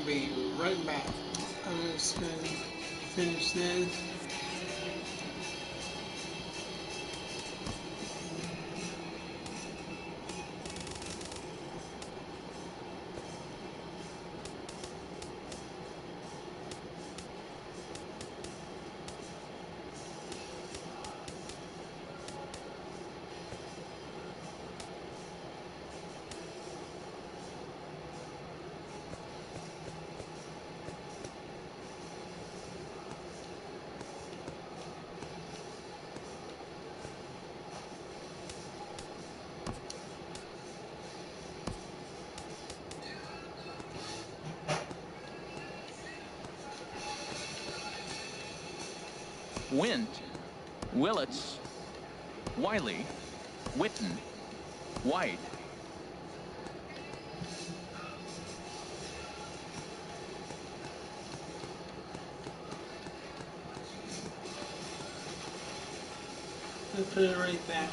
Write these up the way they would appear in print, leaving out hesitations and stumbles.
I'll be right back. I'm just gonna finish this. Wint, Willits, Wiley, Witten, White. I'll put it right back.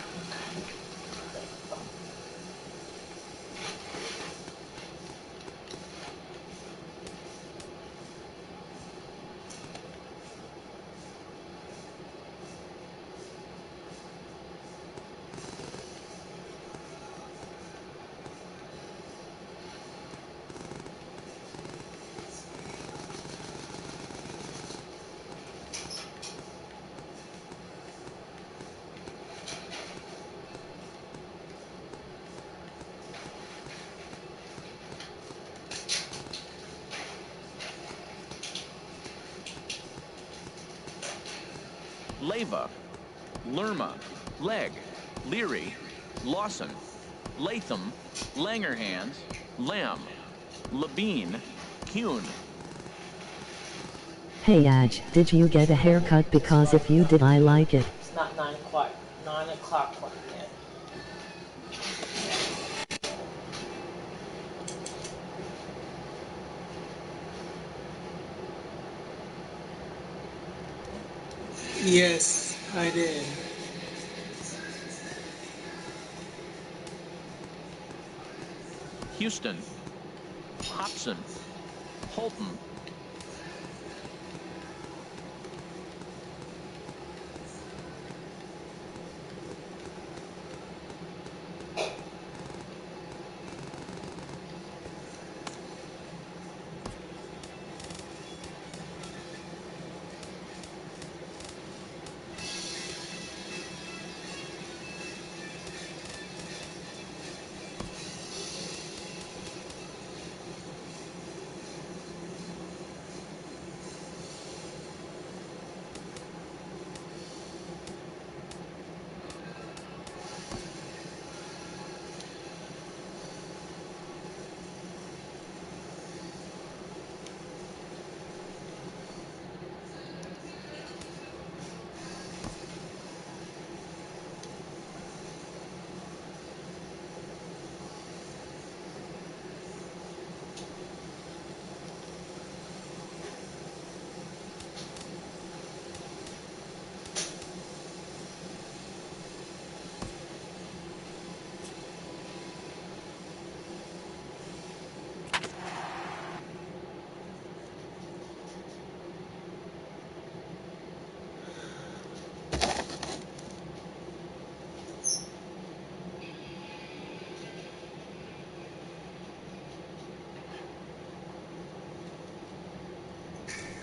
Leva, Lerma, Legg, Leary, Lawson, Latham, Langerhans, Lamb, Labine, Kuhn. Hey Aj, did you get a haircut? Because if you did, I like it. It's not 9 o'clock. 9 o'clock quite yet. Yes, I did. Houston, Hobson, Holton,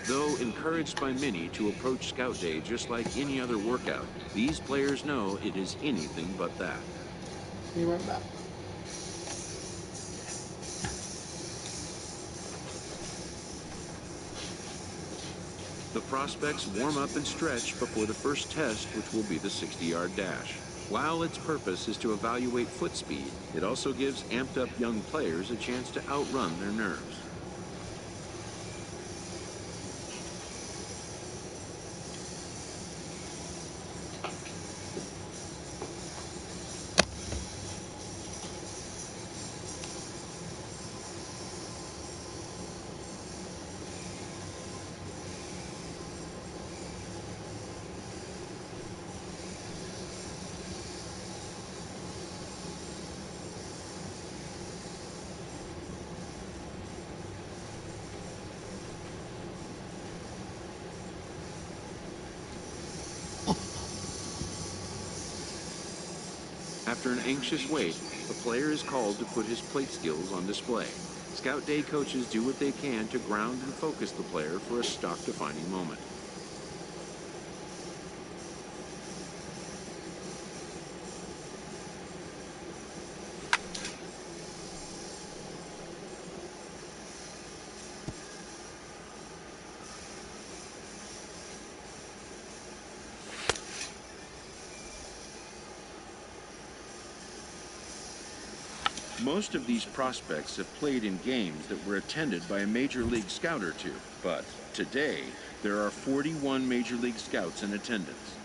Though encouraged by many to approach Scout Day just like any other workout, these players know it is anything but that. Be right back. The prospects warm up and stretch before the first test, which will be the 60-yard dash. While its purpose is to evaluate foot speed, it also gives amped-up young players a chance to outrun their nerves. After an anxious wait, a player is called to put his plate skills on display. Scout Day coaches do what they can to ground and focus the player for a stock-defining moment. Most of these prospects have played in games that were attended by a Major League Scout or two, but today there are 41 Major League Scouts in attendance.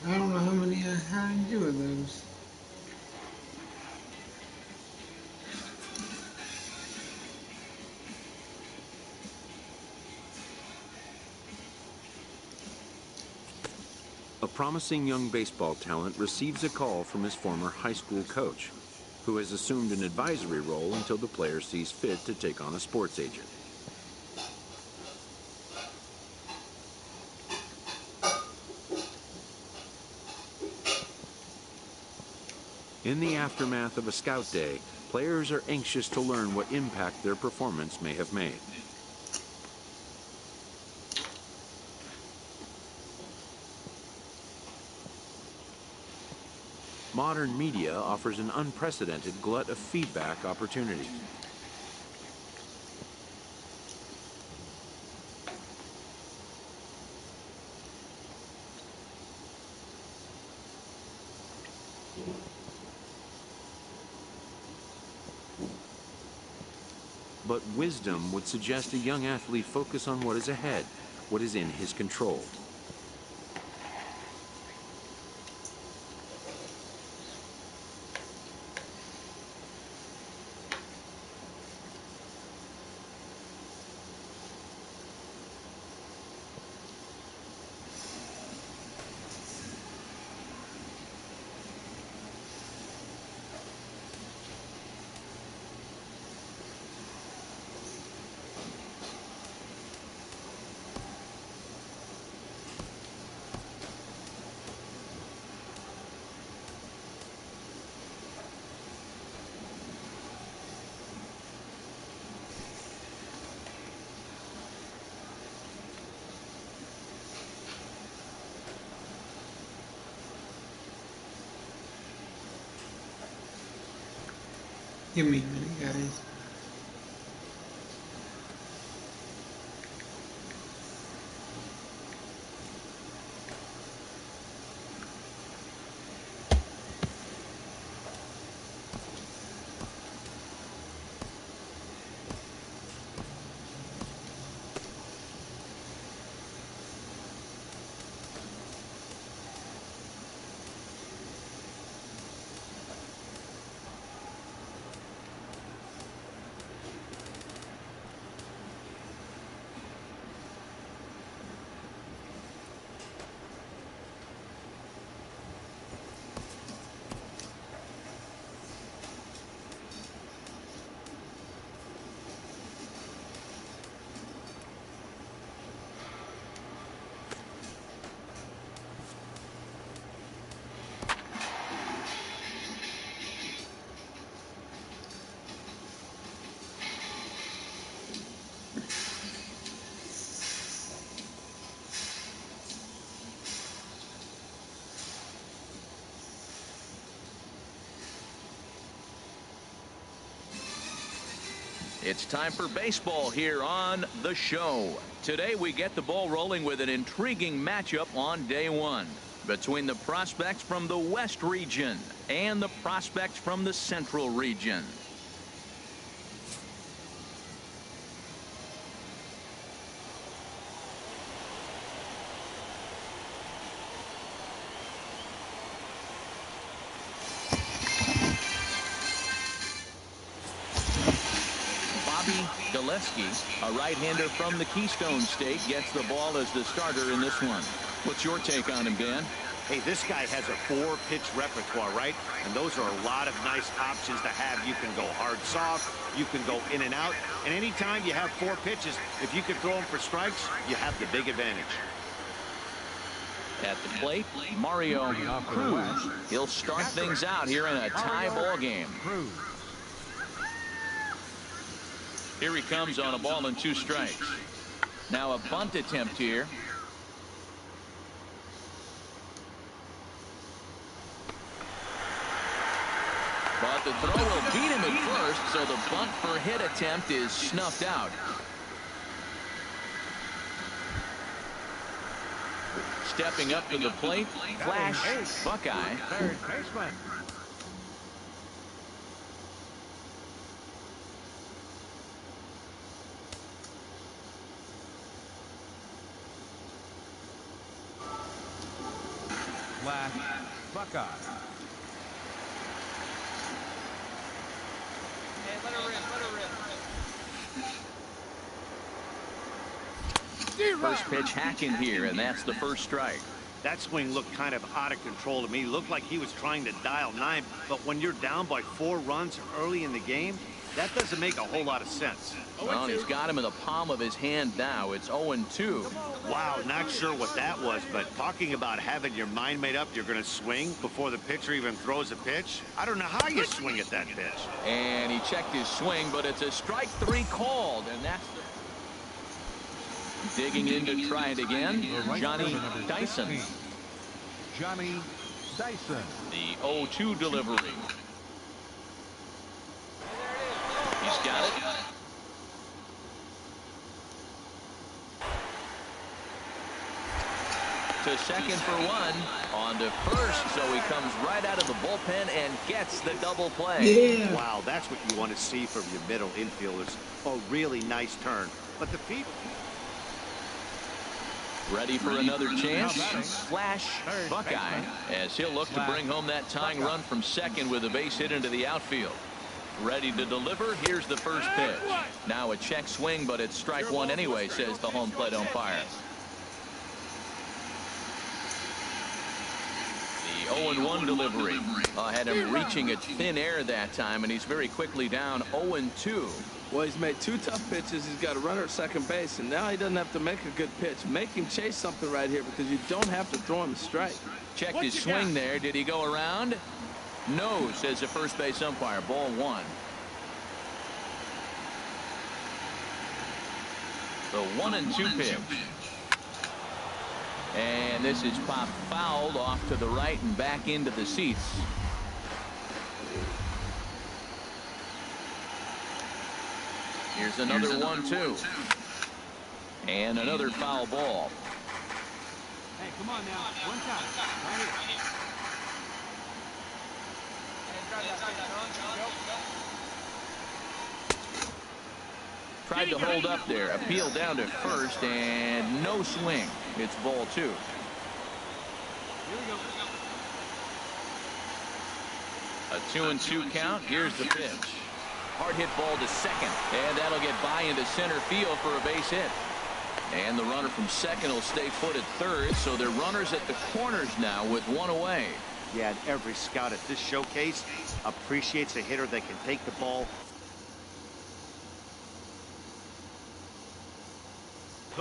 I don't know how many I had to do of those. A promising young baseball talent receives a call from his former high school coach, who has assumed an advisory role until the player sees fit to take on a sports agent. In the aftermath of a Scout Day, players are anxious to learn what impact their performance may have made. Modern media offers an unprecedented glut of feedback opportunities. But wisdom would suggest a young athlete focus on what is ahead, what is in his control. Give me a minute, guys. It's time for baseball here on the show. Today we get the ball rolling with an intriguing matchup on day one between the prospects from the West region and the prospects from the Central region. Bobby Gillespie, a right-hander from the Keystone State, gets the ball as the starter in this one. What's your take on him, Dan? Hey, this guy has a 4-pitch repertoire, right? And those are a lot of nice options to have. You can go hard, soft. You can go in and out. And anytime you have 4 pitches, if you can throw them for strikes, you have the big advantage. At the plate, Mario Cruz. He'll start things out here in a tie ball game. Here he comes on a ball and 2 strikes. Now a bunt attempt here. But the throw will beat him at first, so the bunt for hit attempt is snuffed out. Stepping up to the plate, Flash Buckeye. Third baseman. Flash Buckeye. First pitch hacking here, and that's the first strike. That swing looked kind of out of control to me. Looked like he was trying to dial 9. But when you're down by 4 runs early in the game, that doesn't make a whole lot of sense. Well, he's got him in the palm of his hand now. It's 0-2. Wow, not sure what that was, but talking about having your mind made up you're going to swing before the pitcher even throws a pitch. I don't know how you swing at that pitch. And he checked his swing, but it's a strike 3 called, and that's the... Digging in to try it again, Johnny Dyson. Johnny Dyson. The 0-2 delivery. He's got it. To second for 1. On to first, so he comes right out of the bullpen and gets the double play. Yeah. Wow, that's what you want to see from your middle infielders. A really nice turn. But the feet... Ready for another chance. Flash Buckeye, as he'll look to bring home that tying run from second with a base hit into the outfield. Ready to deliver. Here's the first pitch. Now a check swing, but it's strike 1 anyway, says the home plate umpire. The 0-1 delivery. Had him reaching at thin air that time, and he's very quickly down 0-2. Well, he's made 2 tough pitches. He's got a runner at second base, and now he doesn't have to make a good pitch. Make him chase something right here because you don't have to throw him a strike. Checked his swing there. Did he go around? No, says the first base umpire. Ball 1. The 1-2 pitch. And this is popped fouled off to the right and back into the seats. Here's another 1-2. And another foul ball. Hey, come on now. One time. Right here. Tried to hold up there. Appeal down to first, and no swing. It's ball 2. A 2-2 count. Here's the pitch. Hard hit ball to second, and that'll get by into center field for a base hit. And the runner from second will stay put at third, so they're runners at the corners now with 1 away. Yeah, and every scout at this showcase appreciates a hitter that can take the ball.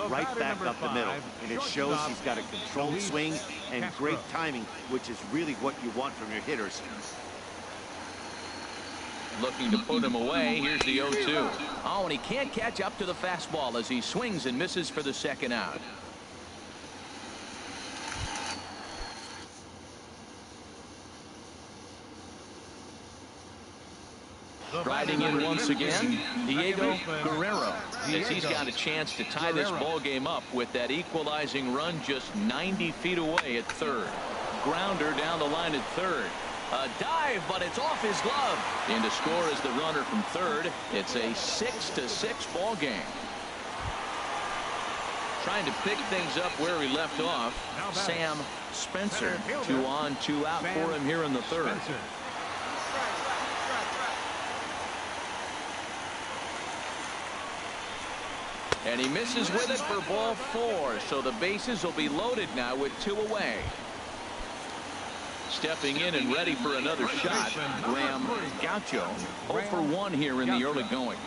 Right back up the middle, and it shows he's got a controlled swing and great timing, which is really what you want from your hitters. Looking to put him away. Here's the 0-2. Oh, and he can't catch up to the fastball as he swings and misses for the second out. Riding in once again, Diego Guerrero, as he's got a chance to tie this ball game up with that equalizing run just 90 feet away at third. Grounder down the line at third. A dive, but it's off his glove. In to score is the runner from third. It's a 6-6 ball game. Trying to pick things up where he left off. Sam Spencer. 2 on, 2 out for him here in the third. And he misses with it for ball 4. So the bases will be loaded now with 2 away. Stepping in and ready for another shot, Graham Gaucho. 0 for 1 here in the early going.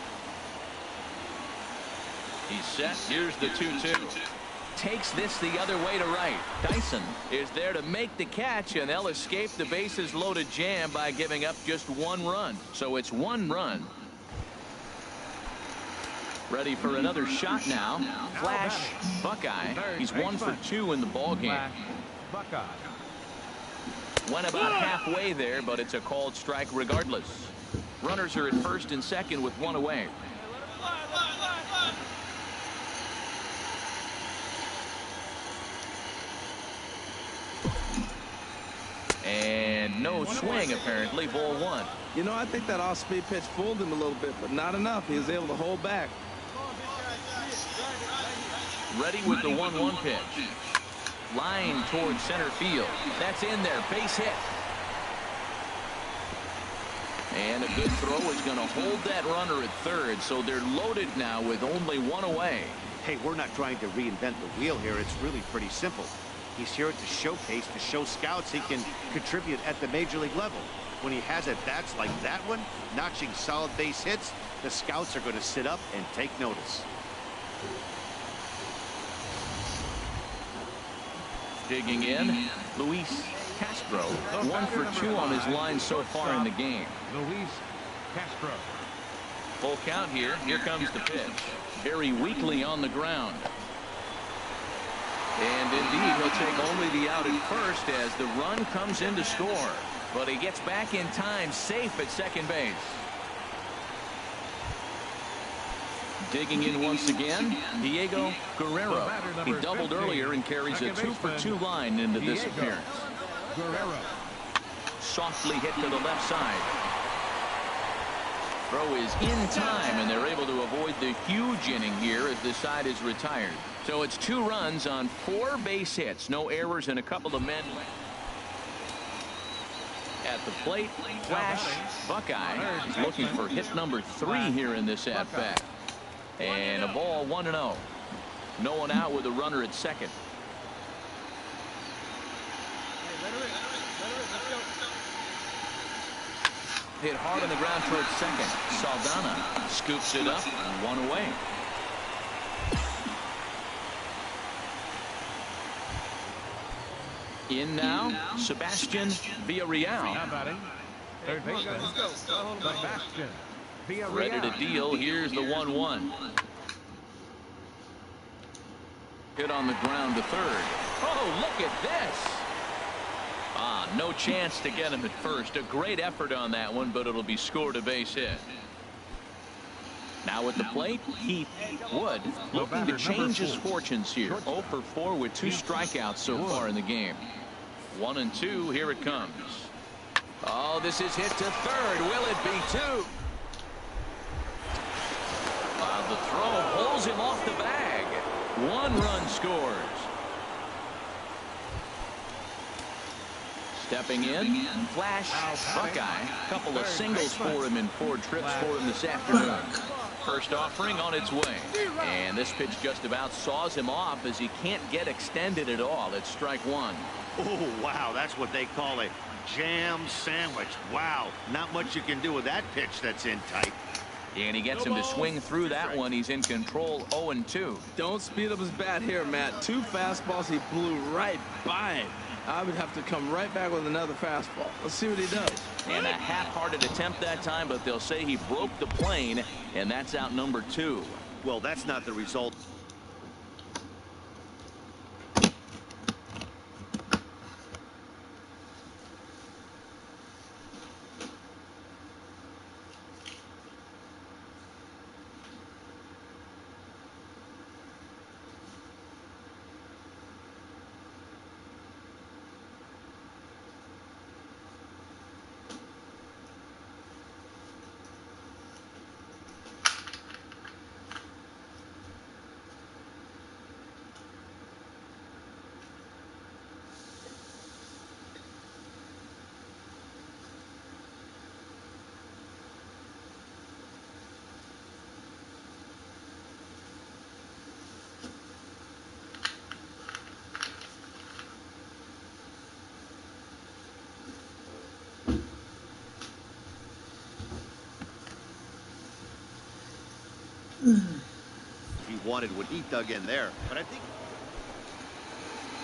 He's set. Here's the 2-2. Takes this the other way to right. Dyson is there to make the catch, and they'll escape the bases loaded jam by giving up just 1 run. So it's 1 run. Ready for another shot now. Flash Buckeye. He's 1 for 2 in the ball game. Went about halfway there, but it's a called strike regardless. Runners are at first and second with 1 away. And no swing, apparently. Ball 1. You know, I think that off-speed pitch fooled him a little bit, but not enough. He was able to hold back. Ready with the 1-1 pitch. Line towards center field. That's in there. Base hit. And a good throw is going to hold that runner at third, so they're loaded now with only 1 away. Hey, we're not trying to reinvent the wheel here. It's really pretty simple. He's here to showcase, to show scouts he can contribute at the major league level. When he has at-bats like that one, notching solid base hits, the scouts are going to sit up and take notice. Digging in, Luis Castro. 1 for 2 on his line so far in the game. Luis Castro. Full count here. Here comes the pitch. Very weakly on the ground. And indeed, he'll take only the out at first as the run comes in to score. But he gets back in time, safe at second base. Digging in once again, Diego Guerrero. He doubled earlier and carries a 2 for 2 line into this appearance. Guerrero. Softly hit to the left side. Throw is in time, and they're able to avoid the huge inning here as the side is retired. So it's 2 runs on 4 base hits. No errors and a couple of men. At the plate, Flash Buckeye is looking for hit number 3 here in this at-bat. And a ball 1-0. No one out with a runner at second. Hit hard on the ground towards second. Saldana scoops it up, 1 away. In now, Sebastian Villarreal. Third baseman. Sebastian Villarreal. Ready to deal. Here's the 1-1. Hit on the ground to third. Oh, look at this. No chance to get him at first. A great effort on that one, but it'll be scored a base hit. Now at the plate, Heath Wood looking to change his fortunes here. 0 for 4 with 2 strikeouts so far in the game. 1-2. Here it comes. Oh, this is hit to third. Will it be 2? The throw pulls him off the bag. 1 run scores. Stepping in, Flash Buckeye. A couple of singles for him in 4 trips for him this afternoon. First offering on its way. And this pitch just about saws him off as he can't get extended at all. It's strike 1. Oh, wow. That's what they call a jam sandwich. Wow. Not much you can do with that pitch that's in tight. And he gets him to swing through that one. He's in control. 0-2. Don't speed up his bat here, Matt. 2 fastballs. He blew right by him. I would have to come right back with another fastball. Let's see what he does. And a half-hearted attempt that time, but they'll say he broke the plane, and that's out number 2. Well, that's not the result. wanted when he dug in there. But I think...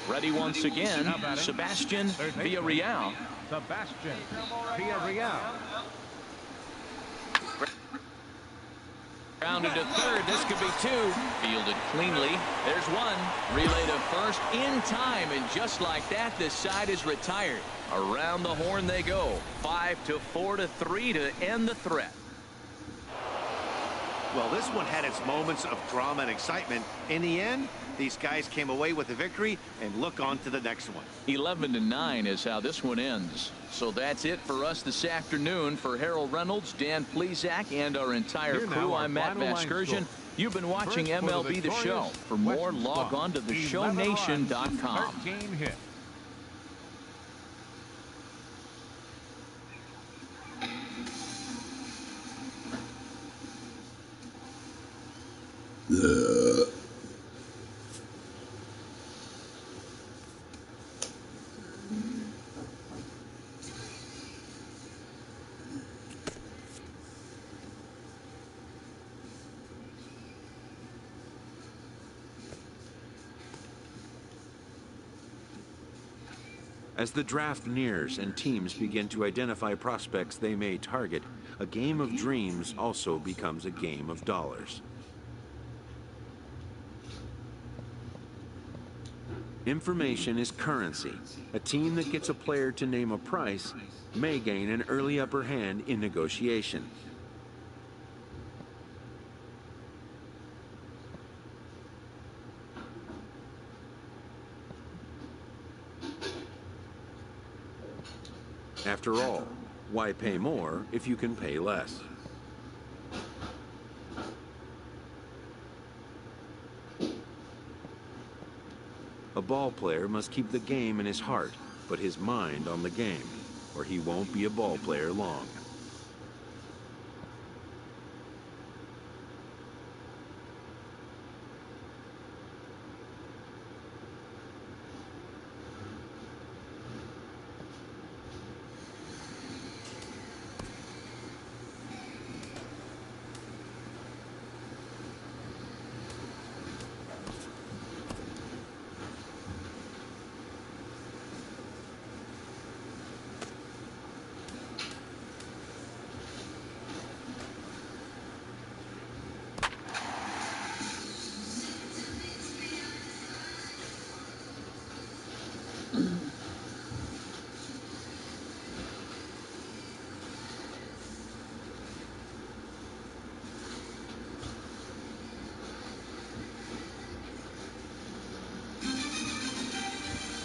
Ready once again, Sebastian Villarreal. Sebastian Villarreal. Grounded to third. This could be two. Fielded cleanly. There's one. Relay to first in time. And just like that, this side is retired. Around the horn they go. 5-4 to 3 to end the threat. Well, this one had its moments of drama and excitement. In the end, these guys came away with the victory, and look on to the next one. 11-9 is how this one ends. So that's it for us this afternoon. For Harold Reynolds, Dan Plesac, and our entire crew, I'm Matt Vasgersian. You've been watching MLB The Show. For more, log on to theshownation.com. 13 hits. As the draft nears and teams begin to identify prospects they may target, a game of dreams also becomes a game of dollars. Information is currency. A team that gets a player to name a price may gain an early upper hand in negotiation. After all, why pay more if you can pay less? A ball player must keep the game in his heart, but his mind on the game, or he won't be a ball player long.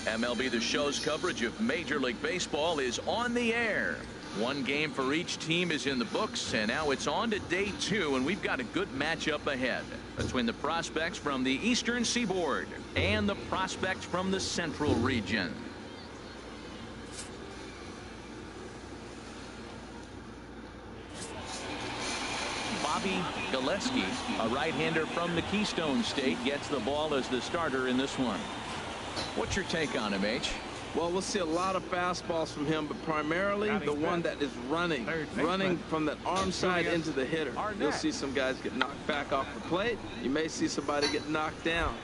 MLB The Show's coverage of Major League Baseball is on the air. One game for each team is in the books, and now it's on to day 2, and we've got a good matchup ahead between the prospects from the Eastern Seaboard and the prospects from the Central region. Bobby Gillespie, a right-hander from the Keystone State, gets the ball as the starter in this one. What's your take on him, H? Well, we'll see a lot of fastballs from him, but primarily the one that is running from that arm side into the hitter. You'll see some guys get knocked back off the plate. You may see somebody get knocked down.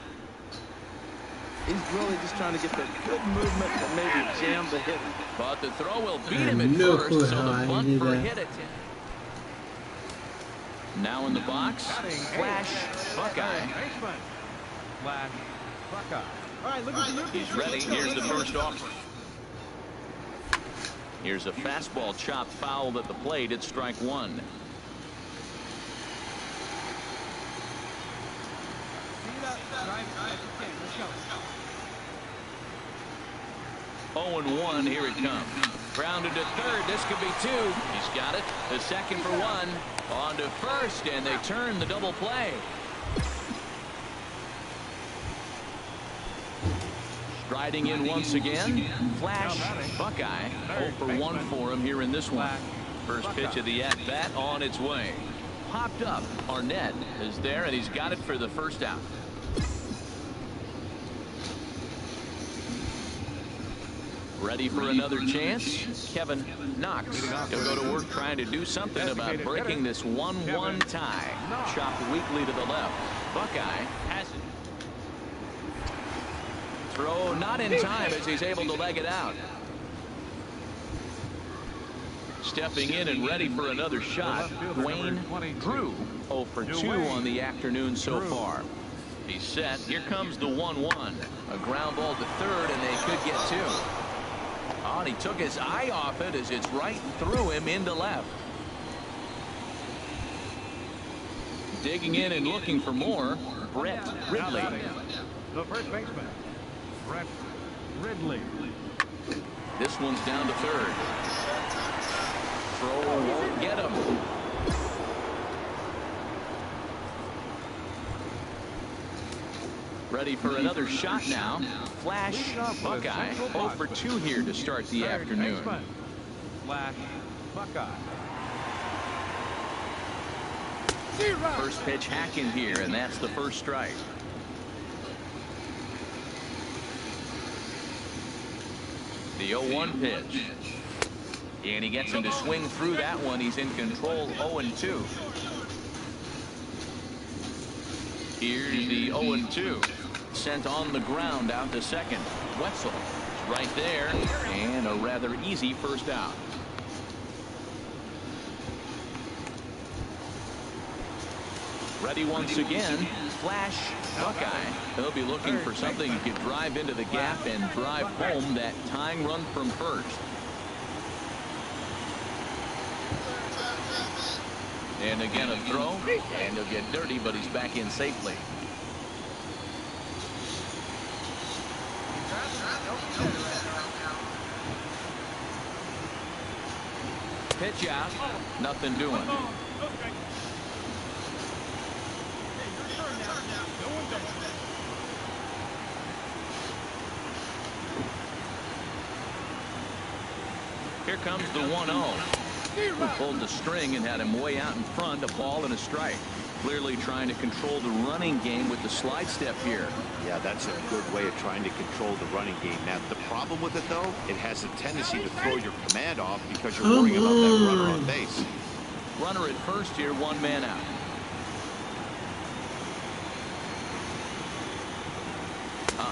He's really just trying to get that good movement that maybe jam the hitter. But the throw will beat him at first, so the bunt for a hit attempt. Now in the box, Flash Buckeye. Flash Buckeye. All right, look at the He's ready. Here's the first offer. Here's a fastball chopped foul at the plate. It's strike 1. 0-1. Here it comes. Grounded to third. This could be 2. He's got it. The second for 1. On to first, and they turn the double play. Striding in once again, Flash Buckeye. 0 for 1 for him here in this one. First pitch of the at-bat on its way. Popped up. Arnett is there, and he's got it for the first out. Ready for another chance? Kevin Knox. He'll go to work trying to do something about breaking this 1-1 tie. Chopped weakly to the left. Buckeye has it. Throw not in time as he's able to leg it out. Stepping in and ready for another shot, Wayne Drew, 0 for 2 on the afternoon so far. He's set. Here comes the 1-1. A ground ball to third, and they could get 2. Oh, and he took his eye off it as it's right through him into left. Digging in and looking for more, Brett Ridley. The first baseman, Brett Ridley. This one's down to third. Throw won't get him. Ready for another shot now. Flash Buckeye, 0 for 2 here to start the afternoon. Flash Buckeye. First pitch hacking here, and that's the first strike. The 0-1 pitch. And he gets him to swing through that one. He's in control, 0-2. Here's the 0-2. Sent on the ground out to second. Wetzel right there, and a rather easy first out. Ready once again, Flash Buckeye. He'll be looking for something he could drive into the gap and drive home that tying run from first. And again a throw, and he'll get dirty, but he's back in safely. Pitch out, nothing doing. Here comes the 1-0. Who pulled the string and had him way out in front, a ball and a strike. Clearly trying to control the running game with the slide step here. Yeah, that's a good way of trying to control the running game. Now, the problem with it, though, it has a tendency to throw your command off because you're worrying about that runner on base. Runner at first here, 1 man out.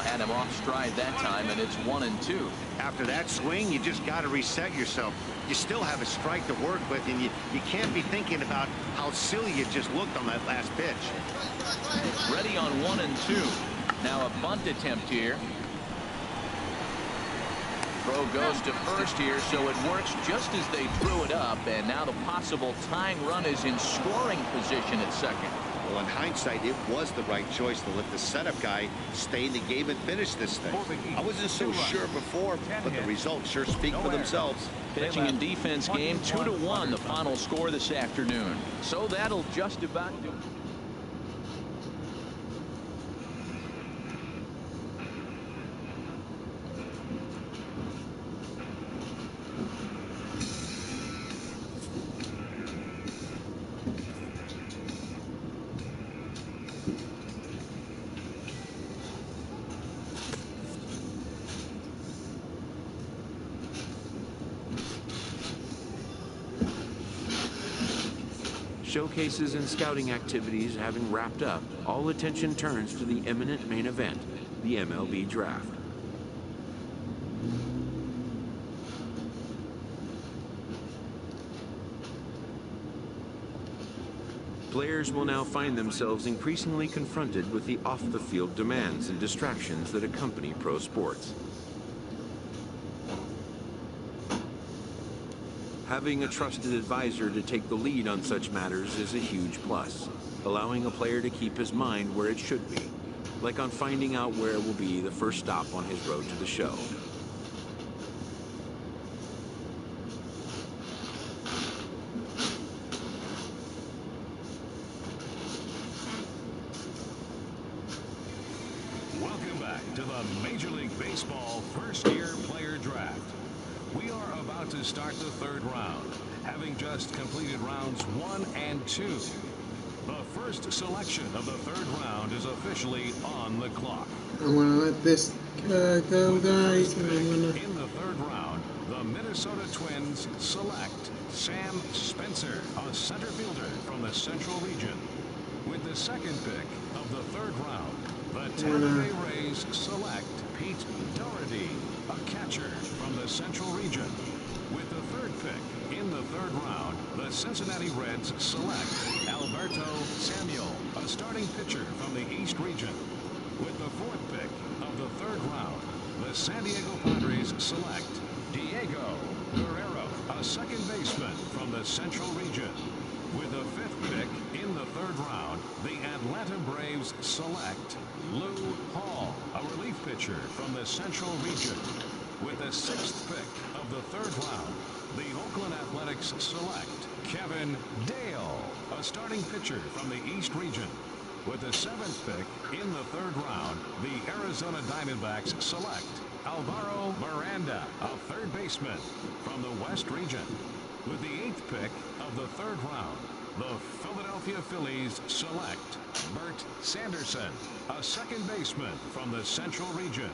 Had him off stride that time, and it's 1-2. After that swing, you just got to reset yourself. You still have a strike to work with, and you can't be thinking about how silly you just looked on that last pitch. Ready on 1-2. Now a bunt attempt here. Throw goes to first here, so it works just as they threw it up, and now the possible tying run is in scoring position at second. Well, in hindsight, it was the right choice to let the setup guy stay in the game and finish this thing. I wasn't so sure before, but the results sure speak for themselves. Pitching and defense game, 2-1, the final score this afternoon. So that'll just about do it. Showcases and scouting activities having wrapped up, all attention turns to the imminent main event, the MLB Draft. Players will now find themselves increasingly confronted with the off-the-field demands and distractions that accompany pro sports. Having a trusted advisor to take the lead on such matters is a huge plus, allowing a player to keep his mind where it should be, like on finding out where will be the first stop on his road to the show. Welcome back to the Major League Baseball first-year player draft. We are about to start the third round, having just completed rounds 1 and 2. The first selection of the third round is officially on the clock. I'm gonna let this go, guys. And I'm gonna... In the third round, the Minnesota Twins select Sam Spencer, a center fielder from the Central Region. With the second pick, the of the third round, the Tampa Bay Rays select Pete Doherty, a catcher from the Central Region. With the third pick in the third round, the Cincinnati Reds select Alberto Samuel, a starting pitcher from the East Region. With the fourth pick of the third round, the San Diego Padres select Diego Guerrero, a second baseman from the Central Region. With the fifth pick in the third round, the Atlanta Braves select Lou Hall, a relief pitcher from the Central Region. With the sixth pick of the third round, the Oakland Athletics select Kevin Dale, a starting pitcher from the East Region. With the seventh pick in the third round, the Arizona Diamondbacks select Alvaro Miranda, a third baseman from the West Region. With the eighth pick of the third round, the Philadelphia Phillies select Bert Sanderson, a second baseman from the Central Region.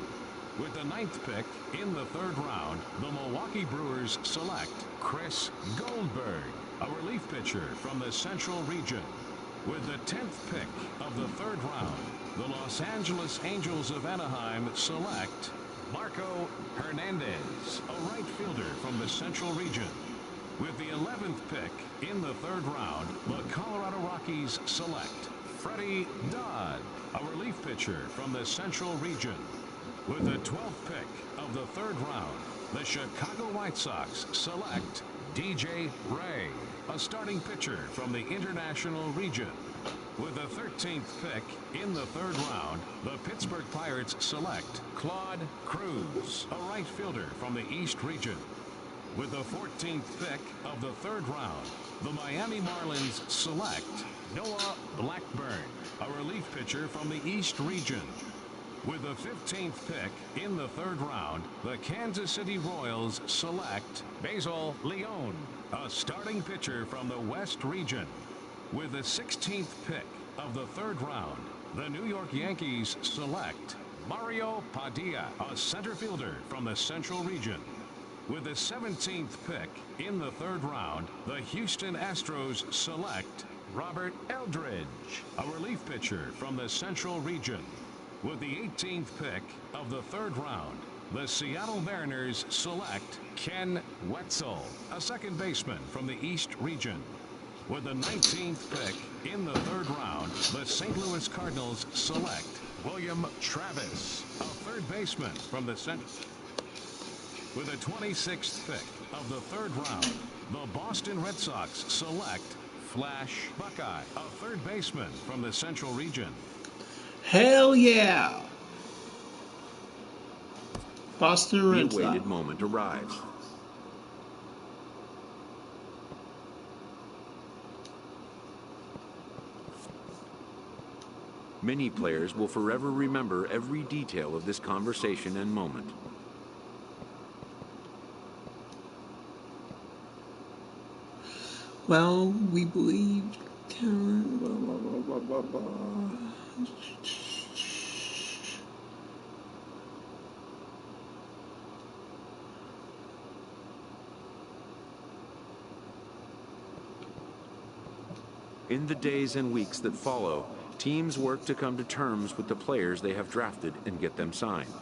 With the ninth pick in the third round, the Milwaukee Brewers select Chris Goldberg, a relief pitcher from the Central Region. With the 10th pick of the third round, the Los Angeles Angels of Anaheim select Marco Hernandez, a right fielder from the Central Region. With the 11th pick in the third round, the Colorado Rockies select Freddie Dodd, a relief pitcher from the Central Region. With the 12th pick of the third round, the Chicago White Sox select DJ Ray, a starting pitcher from the International Region. With the 13th pick in the third round, the Pittsburgh Pirates select Claude Cruz, a right fielder from the East Region. With the 14th pick of the third round, the Miami Marlins select Noah Blackburn, a relief pitcher from the East Region. With the 15th pick in the third round, the Kansas City Royals select Basil Leon, a starting pitcher from the West Region. With the 16th pick of the third round, the New York Yankees select Mario Padilla, a center fielder from the Central Region. With the 17th pick in the third round, the Houston Astros select Robert Eldridge, a relief pitcher from the Central Region. With the 18th pick of the third round, the Seattle Mariners select Ken Wetzel, a second baseman from the East Region. With the 19th pick in the third round, the St. Louis Cardinals select William Travis, a third baseman from the Central. With the 26th pick of the third round, the Boston Red Sox select Flash Buckeye, a third baseman from the Central Region. Hell yeah! Boston Red Sox. The awaited moment arrives. Many players will forever remember every detail of this conversation and moment. Well, we believe talent, blah, blah, blah, blah, blah, blah. In the days and weeks that follow, teams work to come to terms with the players they have drafted and get them signed.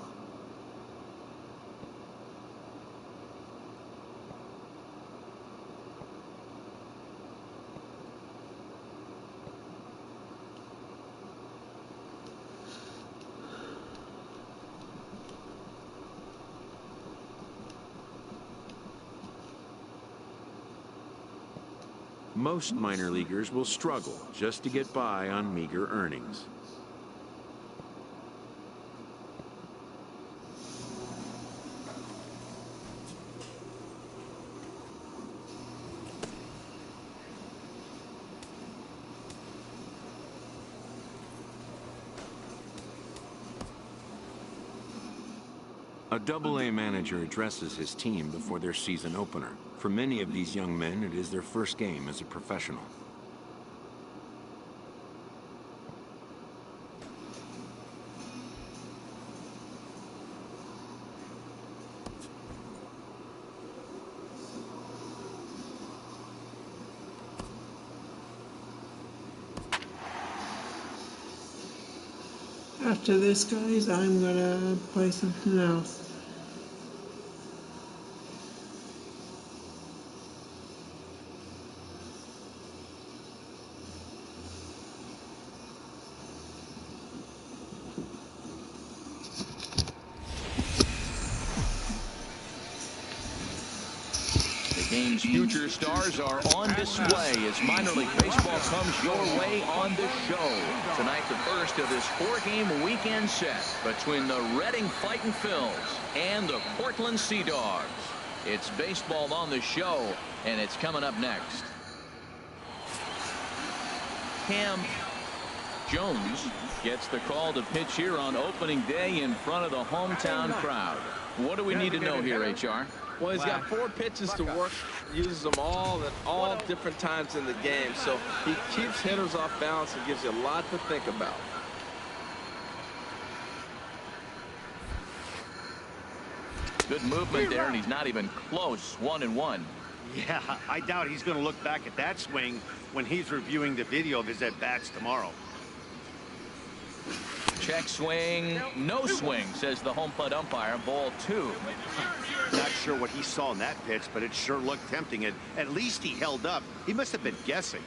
Most minor leaguers will struggle just to get by on meager earnings. A Double-A manager addresses his team before their season opener. For many of these young men, it is their first game as a professional. After this, guys, I'm gonna play something else. Game's future stars are on display as minor league baseball comes your way on the show. Tonight, the first of this 4-game weekend set between the Reading Fightin' Phils and the Portland Sea Dogs. It's baseball on the show, and it's coming up next. Cam Jones gets the call to pitch here on opening day in front of the hometown crowd. What do we need to know here, HR? Well, he's got 4 pitches to work, uses them all at all different times in the game, so he keeps hitters off balance and gives you a lot to think about. Good movement there, and he's not even close. 1-1. Yeah, I doubt he's going to look back at that swing when he's reviewing the video of his at-bats tomorrow. Check swing, no swing, says the home plate umpire. Ball 2. Not sure what he saw in that pitch, but it sure looked tempting. At least he held up. He must have been guessing.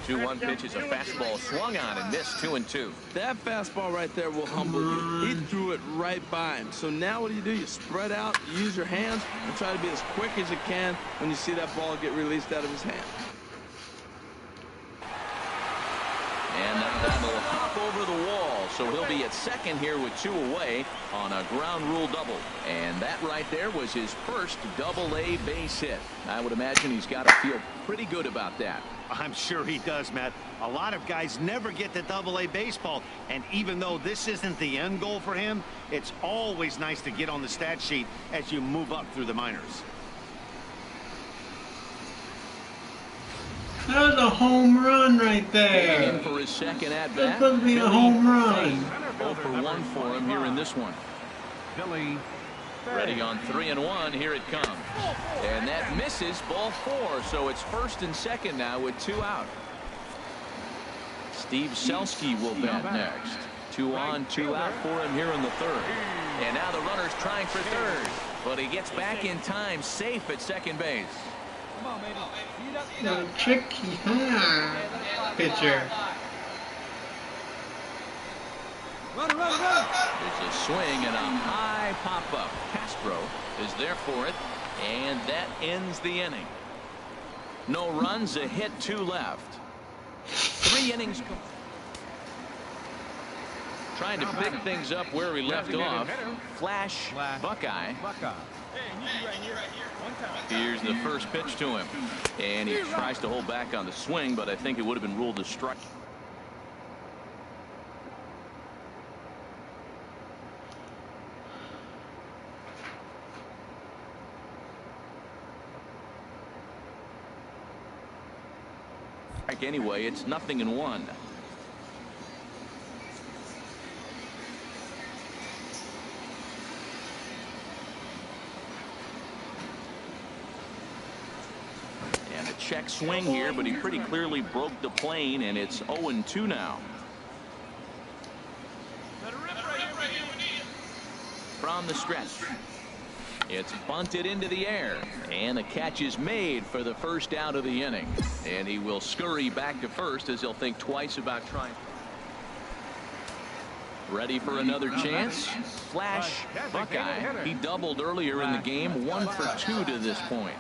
2-1 pitch is a fastball swung on and missed. 2-2. That fastball right there will humble you. He threw it right by him. So now what do? You spread out, you use your hands, and try to be as quick as you can when you see that ball get released out of his hand. And that'll hop over the wall, so he'll be at second here with 2 away on a ground rule double. And that right there was his first Double-A base hit. I would imagine he's got to feel pretty good about that. I'm sure he does, Matt. A lot of guys never get to Double-A baseball, and even though this isn't the end goal for him, it's always nice to get on the stat sheet as you move up through the minors. That was a home run right there. In for his second at bat. That's supposed to be a home run. 0 for 1 for him here in this one. Billy Ready on 3-1. Here it comes. And that misses. Ball 4. So it's first and second now with 2 out. Steve Selski will bat next. 2 on, 2 out for him here in the 3rd. And now the runner's trying for 3rd. But he gets back in time, safe at second base. The tricky pitcher. There's a swing and a high pop-up. Castro is there for it, and that ends the inning. No runs, a hit, 2 left. 3 innings. Trying to pick things up where he left off. Flash Buckeye. Here's the first pitch to him. And he tries to hold back on the swing, but I think it would have been ruled a strike. Anyway, it's 0-1. And a check swing here, but he pretty clearly broke the plane, and it's 0-2 now. From the stretch. It's bunted into the air, and the catch is made for the first out of the inning. And he will scurry back to first as he'll think twice about trying. Ready for another chance. Flash Buckeye. He doubled earlier in the game, 1 for 2 to this point.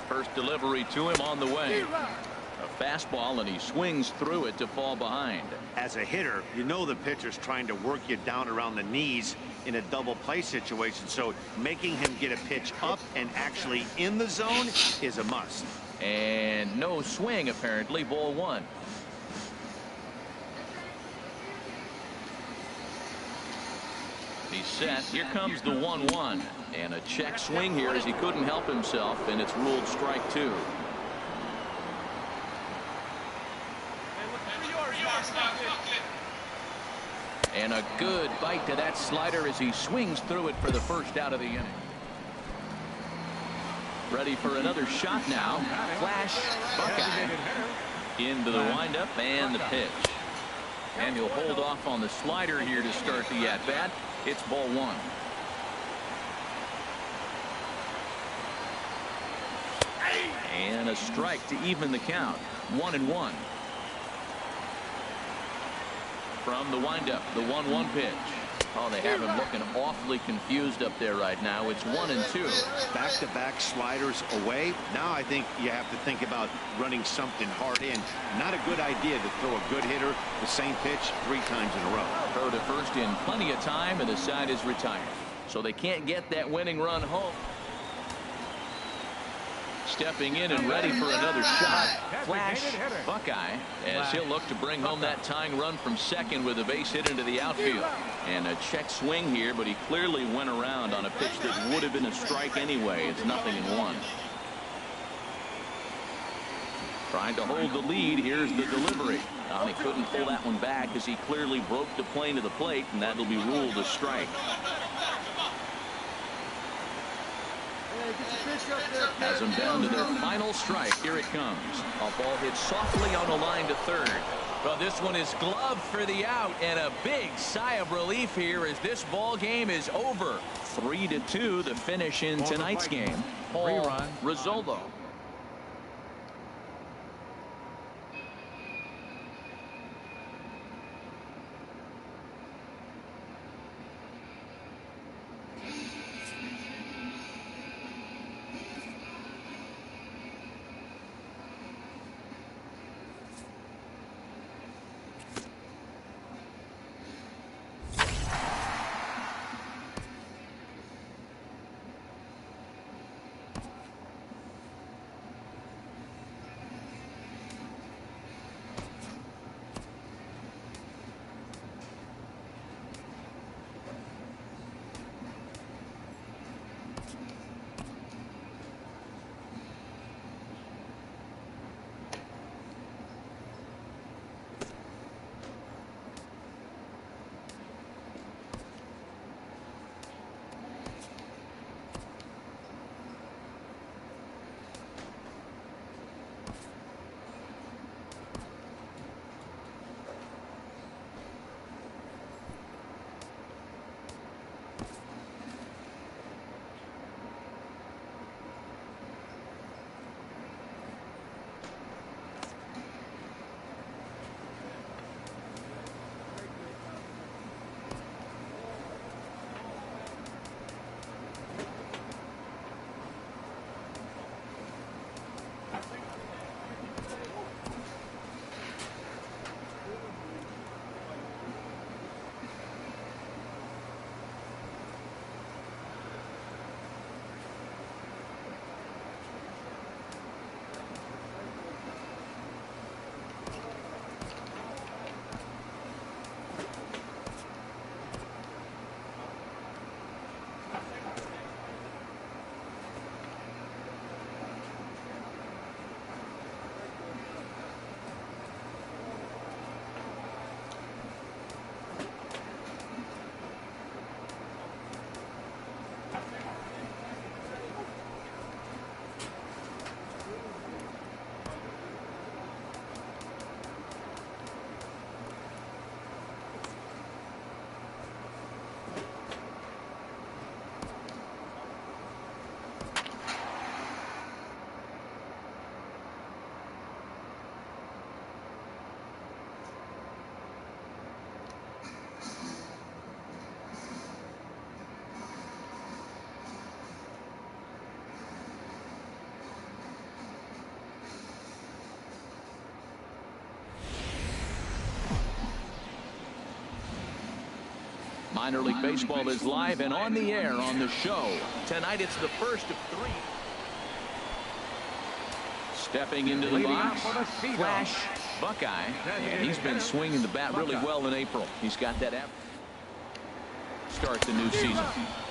First delivery to him on the way. A fastball, and he swings through it to fall behind. As a hitter, you know the pitcher's trying to work you down around the knees in a double play situation, so making him get a pitch up and actually in the zone is a must. And no swing, apparently. Ball 1. He's set. Here comes the 1-1. And a check swing here as he couldn't help himself, and it's ruled strike 2. And a good bite to that slider as he swings through it for the first out of the inning. Ready for another shot now. Flash Buckeye into the windup and the pitch. And he'll hold off on the slider here to start the at-bat. It's ball one. And a strike to even the count. 1-1. From the windup, the 1-1 pitch. Oh, they have him looking awfully confused up there right now. It's 1-2. Back-to-back sliders away. Now I think you have to think about running something hard in. Not a good idea to throw a good hitter the same pitch 3 times in a row. Throw to first in plenty of time, and the side is retired. So they can't get that winning run home. Stepping in and ready for another shot. Flash Buckeye as he'll look to bring home that tying run from second with a base hit into the outfield. And a check swing here, but he clearly went around on a pitch that would have been a strike anyway. It's 0-1. Trying to hold the lead. Here's the delivery. He couldn't pull that one back as he clearly broke the plane to the plate, and that'll be ruled a strike. Has them down to their final strike. Here it comes. A ball hit softly on the line to third. Well, this one is gloved for the out, and a big sigh of relief here as this ball game is over. 3-2 the finish in tonight's game. Paul Rizzolo. Minor League Baseball is live and on the air on the show. Tonight it's the first of 3. Stepping into the box, Flash Buckeye, and he's been swinging the bat really well in April. He's got that app. Start the new season.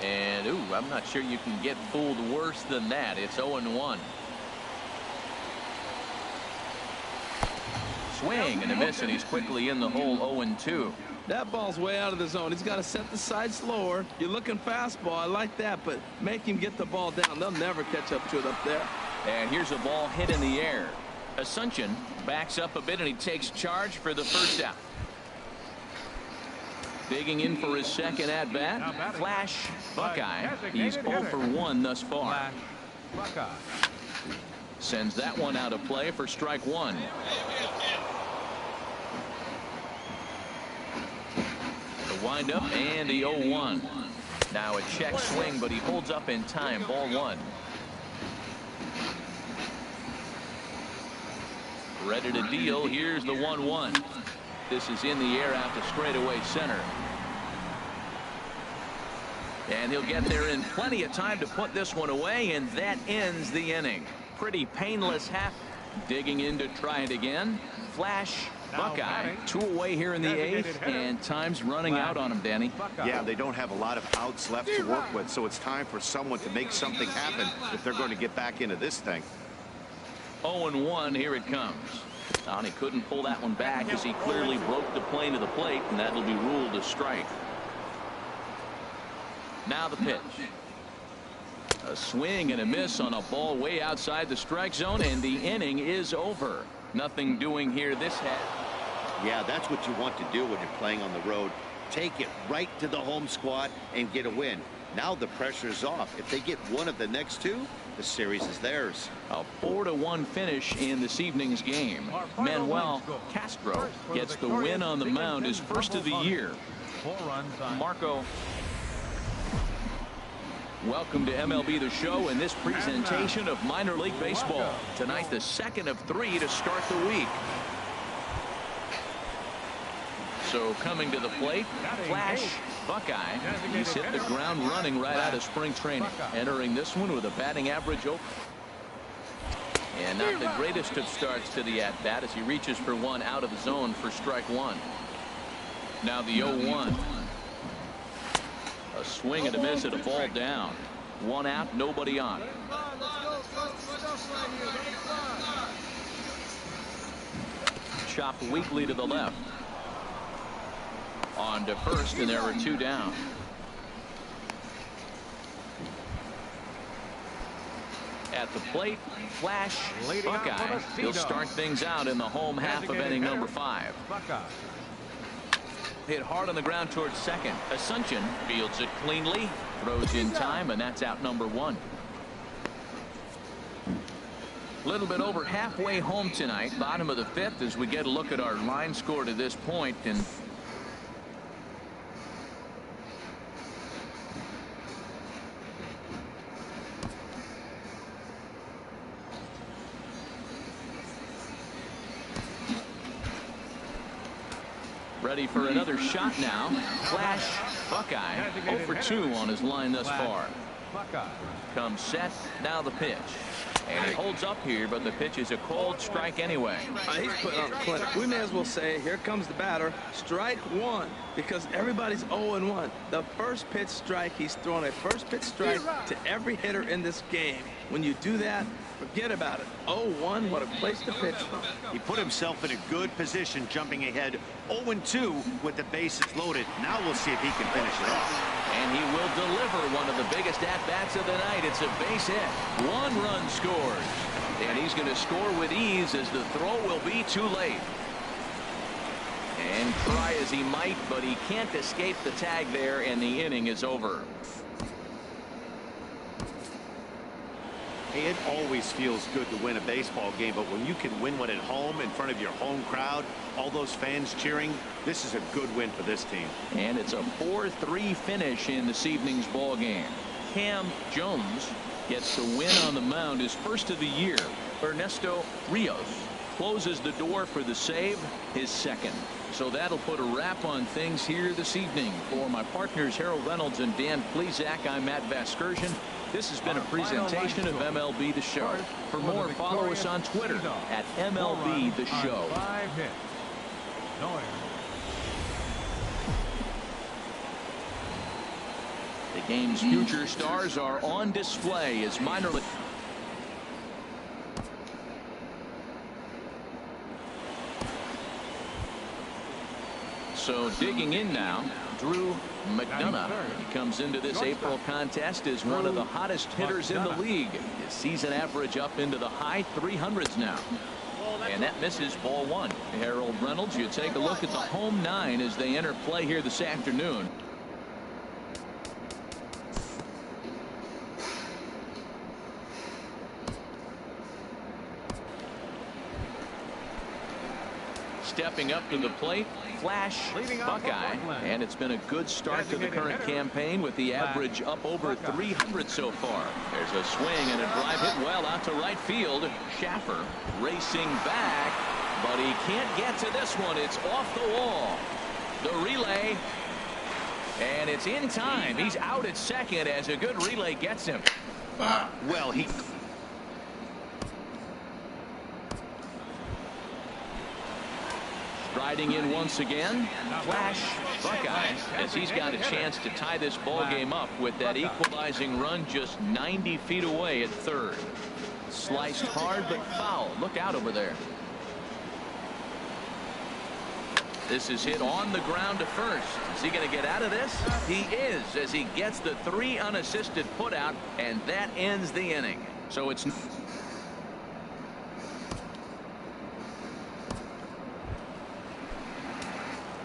And, I'm not sure you can get fooled worse than that. It's 0-1. Swing and a miss, and he's quickly in the hole. 0-2. That ball's way out of the zone. He's got to set the side slower. You're looking fastball. I like that, but make him get the ball down. They'll never catch up to it up there. And here's a ball hit in the air. Asuncion backs up a bit, and he takes charge for the first out. Digging in for his second at-bat, Flash Buckeye. He's 0 for 1 thus far. Buckeye. Sends that one out of play for strike one. The windup and the 0-1. Now a check swing, but he holds up in time. Ball one. Ready to deal. Here's the 1-1. This is in the air out to straightaway center. And he'll get there in plenty of time to put this one away, and that ends the inning. Pretty painless half. Digging in to try it again. Flash Buckeye. 2 away here in the 8th, and time's running out on him, Danny. Yeah, they don't have a lot of outs left to work with, so it's time for someone to make something happen if they're going to get back into this thing. 0-1, here it comes. And he couldn't pull that one back as he clearly broke the plane of the plate, and that'll be ruled a strike. Now the pitch. A swing and a miss on a ball way outside the strike zone, and the inning is over. Nothing doing here this half. Yeah, that's what you want to do when you're playing on the road. Take it right to the home squad and get a win. Now the pressure's off. If they get one of the next two, the series is theirs. A 4-1 finish in this evening's game. Manuel Castro gets the win on the mound, his first of the year. 4 runs on Marco, welcome to MLB The Show and this presentation of minor league baseball. Tonight, the second of 3 to start the week. So coming to the plate, Flash Buckeye. He's hit the ground running right out of spring training. Entering this one with a batting average open. And not the greatest of starts to the at-bat as he reaches for one out of the zone for strike one. Now the 0-1. A swing and a miss at a ball down. 1 out, nobody on. Chopped weakly to the left. On to first, and there are 2 down. At the plate, Flash Buckeye. He'll start things out in the home half of inning number 5. Hit hard on the ground towards second. Asuncion fields it cleanly, throws in time, and that's out number 1. Little bit over halfway home tonight, bottom of the 5th, as we get a look at our line score to this point. And ready for another shot now. Flash Buckeye 0 for 2 on his line thus far. Comes set. Now the pitch. And he holds up here, but the pitch is a called strike anyway. He's putting on a clinic. We may as well say, here comes the batter. Strike one, because everybody's 0-1. The first pitch strike, he's throwing a first pitch strike to every hitter in this game. When you do that, forget about it. 0-1, what a place to pitch from. He put himself in a good position, jumping ahead 0-2 with the bases loaded. Now we'll see if he can finish it off. And he will deliver one of the biggest at-bats of the night. It's a base hit. 1 run scores. And he's going to score with ease as the throw will be too late. And try as he might, but he can't escape the tag there, and the inning is over. Hey, it always feels good to win a baseball game, but when you can win one at home in front of your home crowd, all those fans cheering, this is a good win for this team. And it's a 4-3 finish in this evening's ball game. Cam Jones gets the win on the mound, his first of the year. Ernesto Rios closes the door for the save, his second. So that'll put a wrap on things here this evening. For my partners Harold Reynolds and Dan Plesac, I'm Matt Vasgersian. This has been a presentation of MLB The Show. For more, follow us on Twitter at MLB The Show. 5 hits. No errors. The game's future stars are on display as minor league. So digging in now, Drew McDonough. He comes into this April contest as one of the hottest hitters in the league. His season average up into the high 300s now. And that misses ball one. Harold Reynolds, you take a look at the home nine as they enter play here this afternoon. Stepping up to the plate, Flash Buckeye, and it's been a good start to the current campaign with the average up over 300 so far. There's a swing and a drive hit well out to right field. Schaffer racing back, but he can't get to this one. It's off the wall. The relay, and it's in time. He's out at second as a good relay gets him. Well, he... Riding in once again, Flash Buckeye, as he's got a chance to tie this ball game up with that equalizing run just 90 feet away at third. Sliced hard but foul. Look out over there. This is hit on the ground to first. Is he going to get out of this? He is, as he gets the 3 unassisted put out, and that ends the inning. So it's...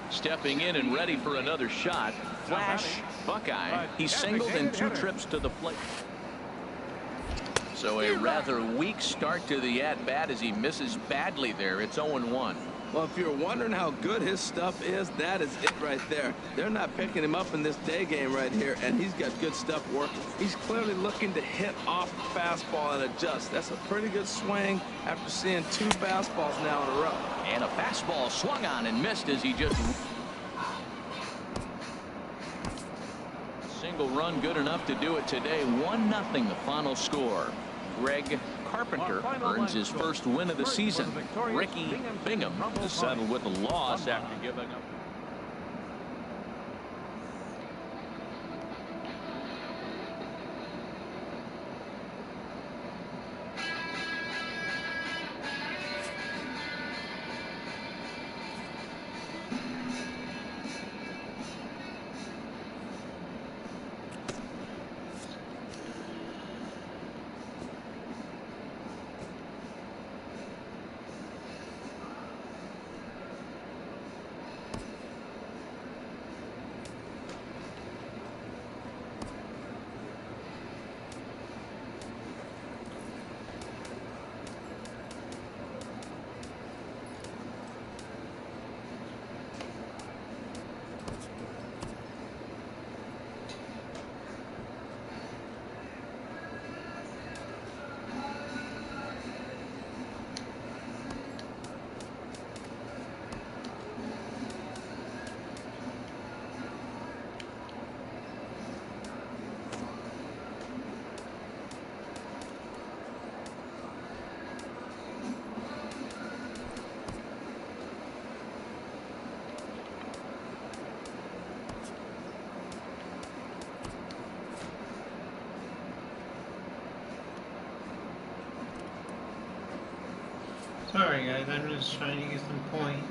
Stepping in and ready for another shot, Flash Buckeye. He singled in 2 trips to the plate. So a rather weak start to the at-bat as he misses badly there. It's 0-1. Well, if you're wondering how good his stuff is, that is it right there. They're not picking him up in this day game right here, and he's got good stuff working. He's clearly looking to hit off the fastball and adjust. That's a pretty good swing after seeing 2 fastballs now in a row. And a fastball swung on and missed as he just... Single run good enough to do it today. 1-0 the final score. Greg Carpenter earns his first win of the season. Ricky Bingham is settled with a loss after giving up. Sorry guys, I'm just trying to get some points.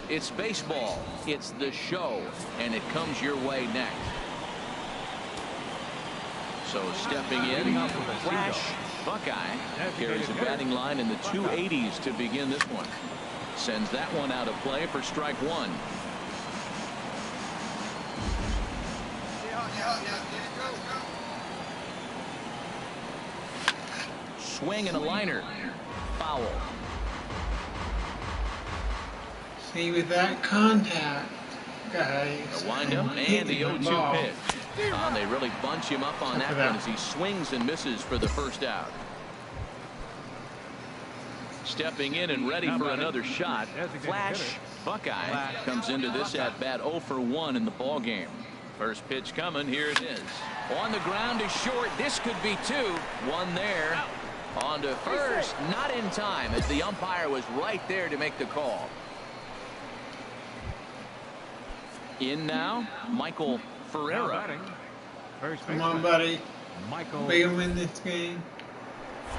It's baseball. It's the show, and it comes your way next. So stepping in, Flash Buckeye carries a batting line in the 280s to begin this one. Sends that one out of play for strike 1. Swing and a liner. Foul. See, with that contact, guys, A windup and the 0-2 pitch. They really bunch him up on that one as he swings and misses for the first out. Stepping in and ready for another shot, Flash Buckeye comes into this at bat 0 for 1 in the ball game. First pitch coming. Here it is. On the ground is short. This could be 2. One there. On to first. Not in time as the umpire was right there to make the call. In now, Michael Ferreira. Come on, buddy. Big him in this game.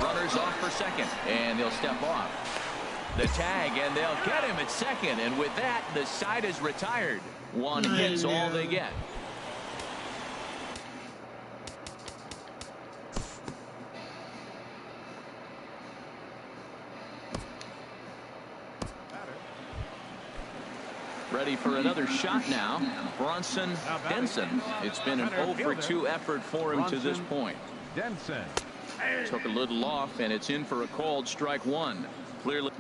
Runners off for second, and they'll step off. The tag, and they'll get him at second, and with that, the side is retired. One hit's all they get. Ready for another shot now. Bronson Denson. It's been an 0 for 2 effort for him to this point. Denson took a little off, and it's in for a called strike 1. Clearly.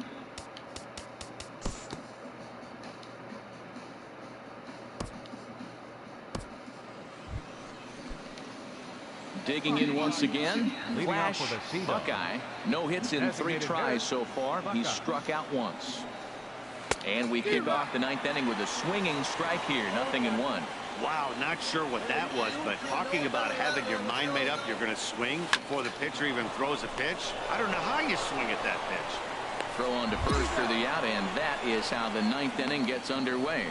Digging in once again. Flash Buckeye. No hits in 3 tries so far. He's struck out once. And we kick off the 9th inning with a swinging strike here. 0-1. Wow, not sure what that was, but talking about having your mind made up, you're going to swing before the pitcher even throws a pitch. I don't know how you swing at that pitch. Throw on to first for the out, and that is how the 9th inning gets underway.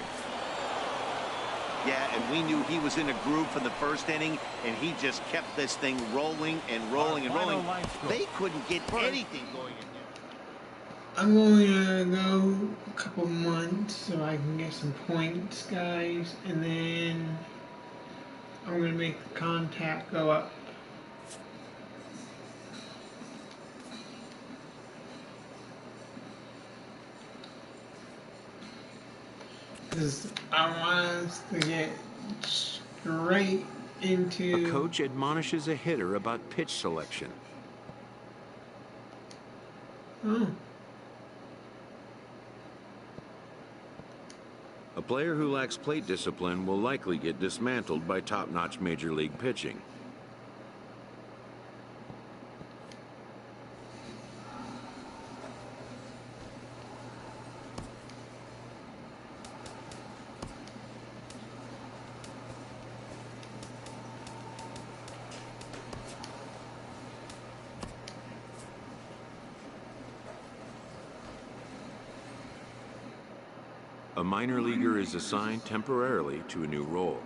Yeah, and we knew he was in a groove for the first inning, and he just kept this thing rolling and rolling and rolling. They couldn't get anything going in there. I'm going to go a couple months so I can get some points, guys, and then I'm going to make the contact go up. Because I want us to get straight into... A coach admonishes a hitter about pitch selection. Oh. A player who lacks plate discipline will likely get dismantled by top-notch major league pitching. A minor leaguer is assigned temporarily to a new role.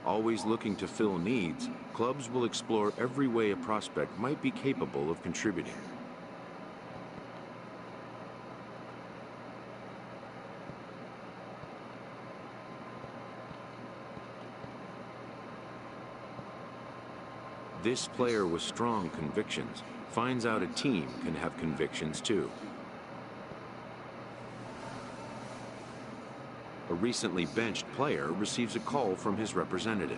Always looking to fill needs, clubs will explore every way a prospect might be capable of contributing. This player with strong convictions finds out a team can have convictions too. A recently benched player receives a call from his representative.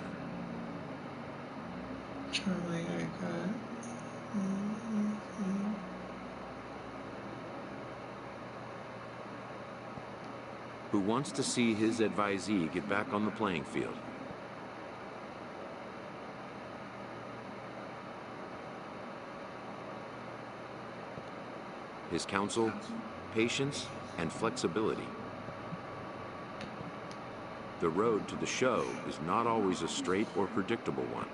Charlie, I got... Who wants to see his advisee get back on the playing field. His counsel, patience, and flexibility. The road to the show is not always a straight or predictable one.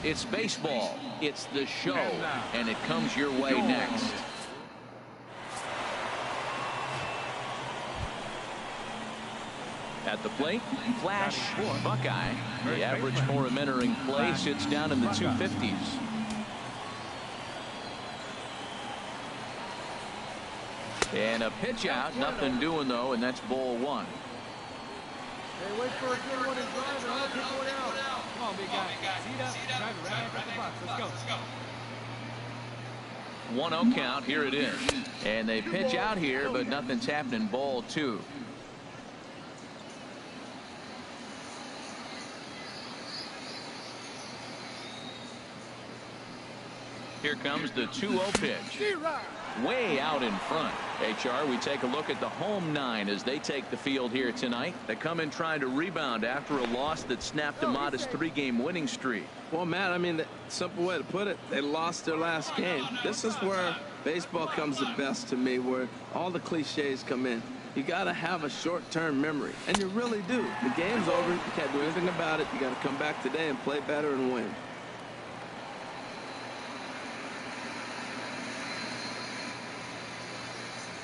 It's baseball. It's the show, and it comes your way next. At the plate, Flash Buckeye. The average for him entering play sits down in the 250s. And a pitch out, nothing doing though, and that's ball one. Hey, wait for a good one and drive it. I'll kick one out. Come on, big guy. Seat up, drive it right after the box. Let's go. 1-0 count. Here it is. And they pitch out here, but nothing's happening. Ball two. Here comes the 2-0 pitch. Way out in front. HR, we take a look at the home nine as they take the field here tonight. They come in trying to rebound after a loss that snapped a modest 3-game winning streak. Well, Matt, I mean, the simple way to put it, they lost their last game. This is where baseball comes the best to me, where all the cliches come in. You got to have a short-term memory, and you really do. The game's over. You can't do anything about it. You got to come back today and play better and win.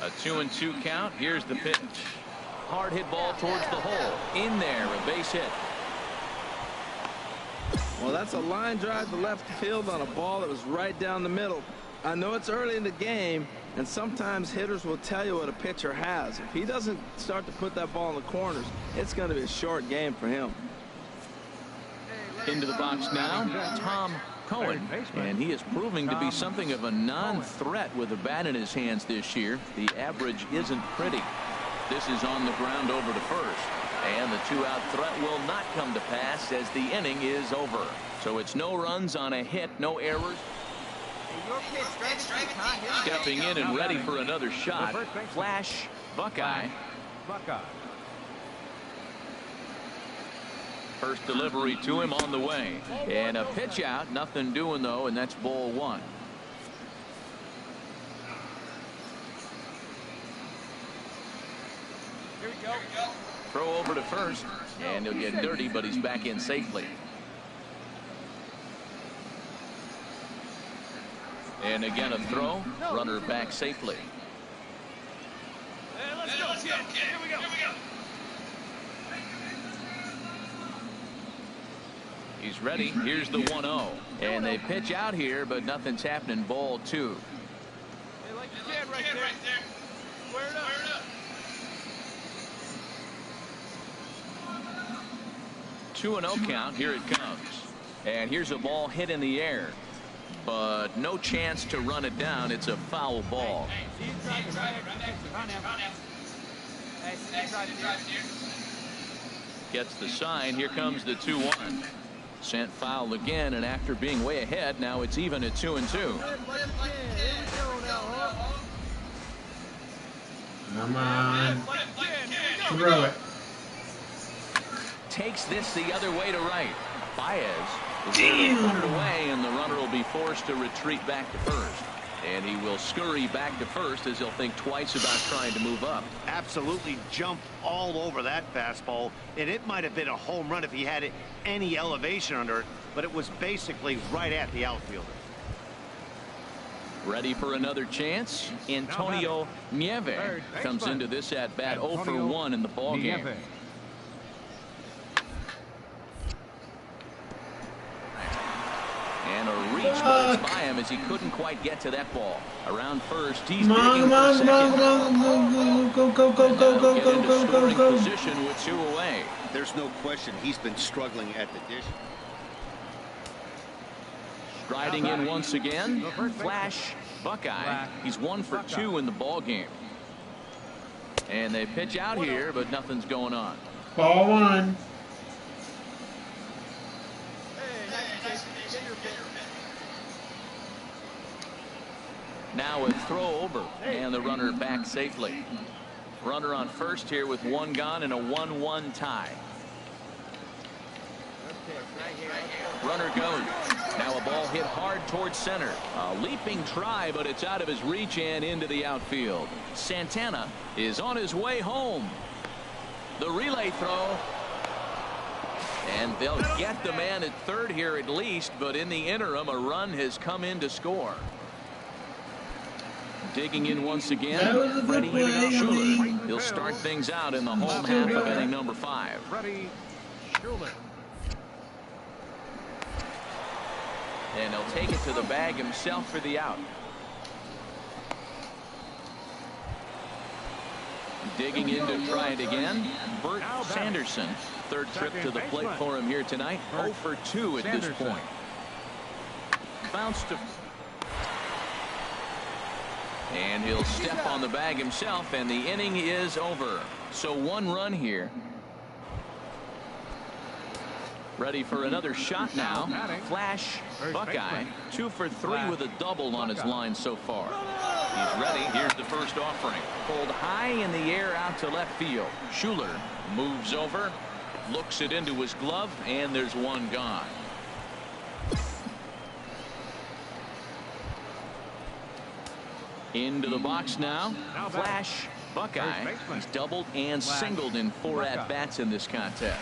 A 2-2 count. Here's the pitch. Hard hit ball towards the hole. In there, a base hit. Well, that's a line drive to left field on a ball that was right down the middle. I know it's early in the game, and sometimes hitters will tell you what a pitcher has. If he doesn't start to put that ball in the corners, it's going to be a short game for him. Into the box now, Tom Cohen, and he is proving to be something of a non-threat with a bat in his hands this year. The average isn't pretty. This is on the ground over to first, and the 2-out threat will not come to pass as the inning is over. So it's no runs on a hit, no errors. Stepping in and ready for another shot, Flash Buckeye. First delivery to him on the way, and a pitch out, nothing doing though, and that's ball one. Here we go. Throw over to first, and he'll get dirty, but he's back in safely. And again a throw, runner back safely. Hey, let's go, kid. Here we go. He's ready. Here's the 1-0, and they pitch out here, but nothing's happening. Ball two. Hey, like the kid right there. Square it up. 2-0 count. Here it comes, and here's a ball hit in the air, but no chance to run it down. It's a foul ball. Gets the sign. Here comes the 2-1. Sent foul again, and after being way ahead, now it's even at 2-2. Come on. Throw it. Takes this the other way to right. Baez is going to put it away, and the runner will be forced to retreat back to first. And he will scurry back to first as he'll think twice about trying to move up. Absolutely jumped all over that fastball, and it might have been a home run if he had any elevation under it, but it was basically right at the outfielder. Ready for another chance. Antonio Nieve comes into this at bat 0 for 1 in the ball game. And a reach by him as he couldn't quite get to that ball. Around first, he's digging for second. Go. Position with 2 away. There's no question he's been struggling at the dish. Striding in once again, Flash Buckeye. He's 1 for 2 in the ball game. And they pitch out here, but nothing's going on. Ball one. Now a throw over, and the runner back safely. Runner on first here with 1 gone and a 1-1 tie. Runner goes. Now a ball hit hard towards center. A leaping try, but it's out of his reach and into the outfield. Santana is on his way home. The relay throw. And they'll get the man at third here at least, but in the interim, a run has come in to score. Digging in once again, Freddie Schuler. He'll start things out in the home half of inning number 5. Freddie Schuler. And he'll take it to the bag himself for the out. Digging in to try it again, Bert Sanderson. Third trip to the plate for him here tonight. 0 for 2 at this point. Bounce to... And he'll step on the bag himself, and the inning is over. So 1 run here. Ready for another shot now. Flash Buckeye. 2 for 3 with a double on his line so far. He's ready. Here's the first offering. Pulled high in the air out to left field. Schuler moves over, looks it into his glove, and there's 1 gone. Into the box now. Flash Buckeye. He's doubled and singled in 4 at-bats in this contest.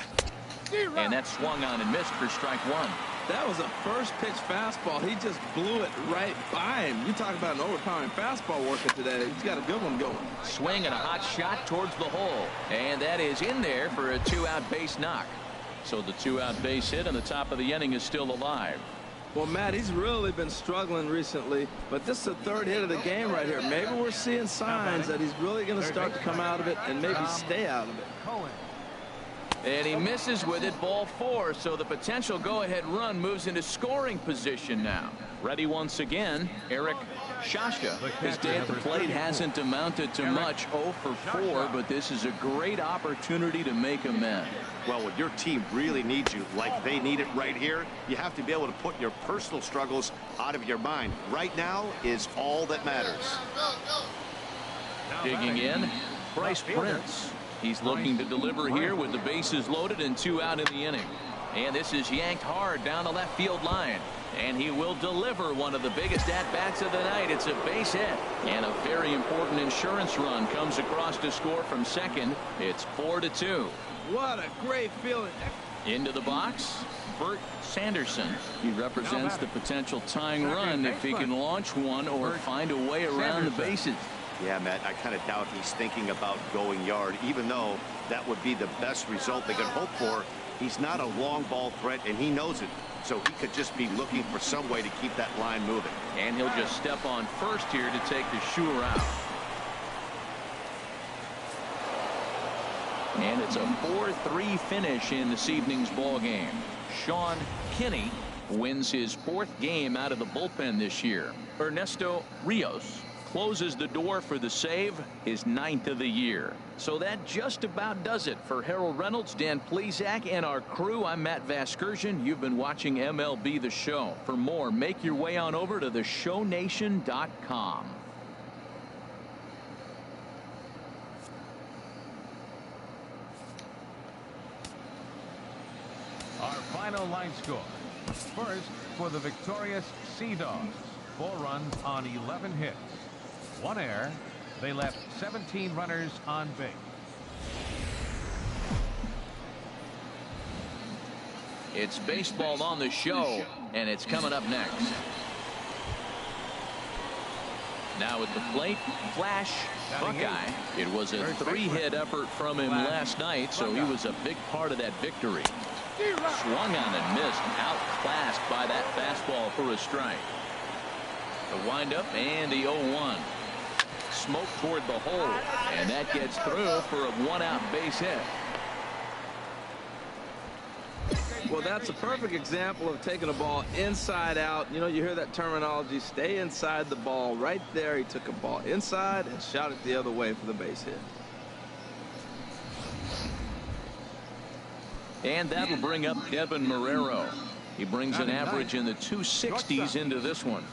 And that swung on and missed for strike 1. That was a first pitch fastball. He just blew it right by him. You talk about an overpowering fastball working today. He's got a good one going. Swing and a hot shot towards the hole. And that is in there for a 2-out base knock. So the 2-out base hit and the top of the inning is still alive. Well, Matt, he's really been struggling recently, but this is the 3rd hit of the game right here. Maybe we're seeing signs that he's really going to start to come out of it and maybe stay out of it. And he misses with it, ball 4, so the potential go-ahead run moves into scoring position now. Ready once again, Eric Shasha. His day at the plate hasn't amounted to much, 0 for 4, but this is a great opportunity to make amends. Well, when your team really needs you, like they need it right here, you have to be able to put your personal struggles out of your mind. Right now is all that matters. Digging in, Bryce Prince. He's looking to deliver here with the bases loaded and 2 out in the inning. And this is yanked hard down the left field line. And he will deliver one of the biggest at-bats of the night. It's a base hit. And a very important insurance run comes across to score from second. It's 4-2. What a great feeling. Into the box, Bert Sanderson. He represents the potential tying run if he can launch one or find a way around the bases. Yeah, Matt, I kind of doubt he's thinking about going yard, even though that would be the best result they could hope for. He's not a long ball threat, and he knows it. So he could just be looking for some way to keep that line moving. And he'll just step on first here to take the Schuler out. And it's a 4-3 finish in this evening's ball game. Sean Kinney wins his 4th game out of the bullpen this year. Ernesto Rios closes the door for the save, his 9th of the year. So that just about does it for Harold Reynolds, Dan Plesac, and our crew. I'm Matt Vasgersian. You've been watching MLB The Show. For more, make your way on over to theshownation.com. Our final line score. First, for the victorious Sea Dogs. 4 runs on 11 hits. 1 error. They left 17 runners on base. It's baseball on the show, and it's coming up next. Now at the plate, Flash Buckeye. It was a 3-hit effort from him last night, so he was a big part of that victory. Swung on and missed, outclassed by that fastball for a strike. The windup and the 0-1. Smoke toward the hole, and that gets through for a 1-out base hit. Well, that's a perfect example of taking a ball inside out. You know, you hear that terminology, stay inside the ball. Right there, he took a ball inside and shot it the other way for the base hit. And that'll bring up Devin Marrero. He brings an average in the 260s into this one.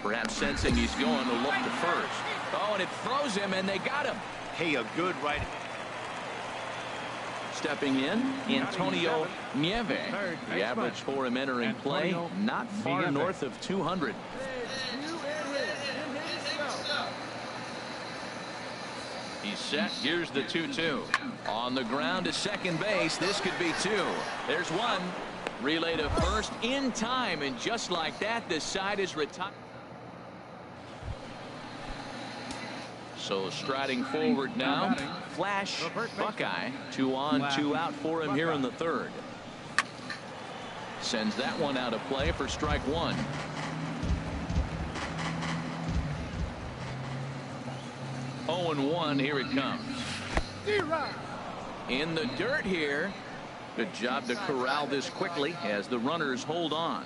Perhaps sensing he's going to look to first. Oh, and it throws him, and they got him. Hey, a good right. Stepping in, Antonio Nieve. The average for him entering play, not far north of 200. He's set. Here's the 2-2. On the ground to second base. This could be 2. There's 1. Relay to first in time, and just like that, the side is retired. So striding forward now, Flash Buckeye. 2 on, 2 out for him here in the third. Sends that one out of play for strike 1. Oh and 1. Here it comes. In the dirt here. Good job to corral this quickly as the runners hold on.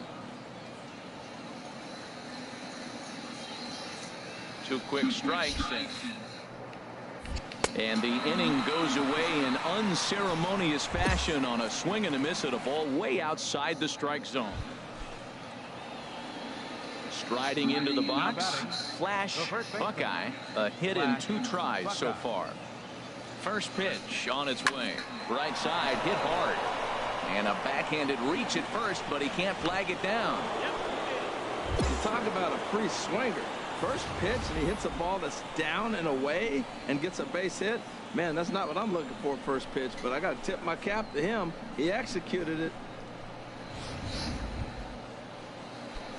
2 quick strikes, and the inning goes away in unceremonious fashion on a swing and a miss at a ball way outside the strike zone. Striding into the box, Flash Buckeye. A hit in 2 tries so far. First pitch on its way. Right side, hit hard. And a backhanded reach at first, but he can't flag it down. You talk about a free swinger. First pitch, and he hits a ball that's down and away and gets a base hit. Man, that's not what I'm looking for first pitch, but I got to tip my cap to him. He executed it.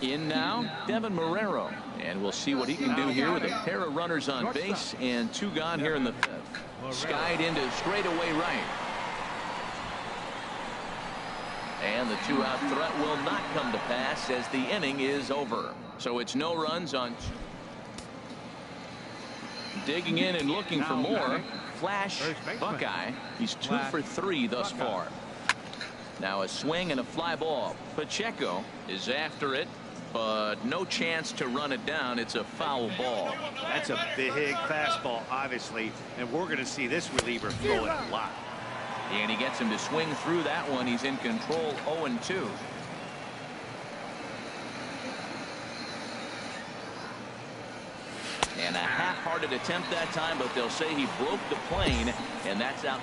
In now, Devin Marrero. And we'll see what he can do here with a pair of runners on base and 2 gone here in the 5th. Skied into straightaway right. And the 2-out threat will not come to pass as the inning is over. So it's no runs on. Digging in and looking for more. Flash Buckeye. He's 2 for 3 thus far. Now a swing and a fly ball. Pacheco is after it, but no chance to run it down. It's a foul ball. That's a big fastball, obviously, and we're going to see this reliever throw it a lot. And he gets him to swing through that one. He's in control. 0-2. And a half-hearted attempt that time, but they'll say he broke the plane, and that's out.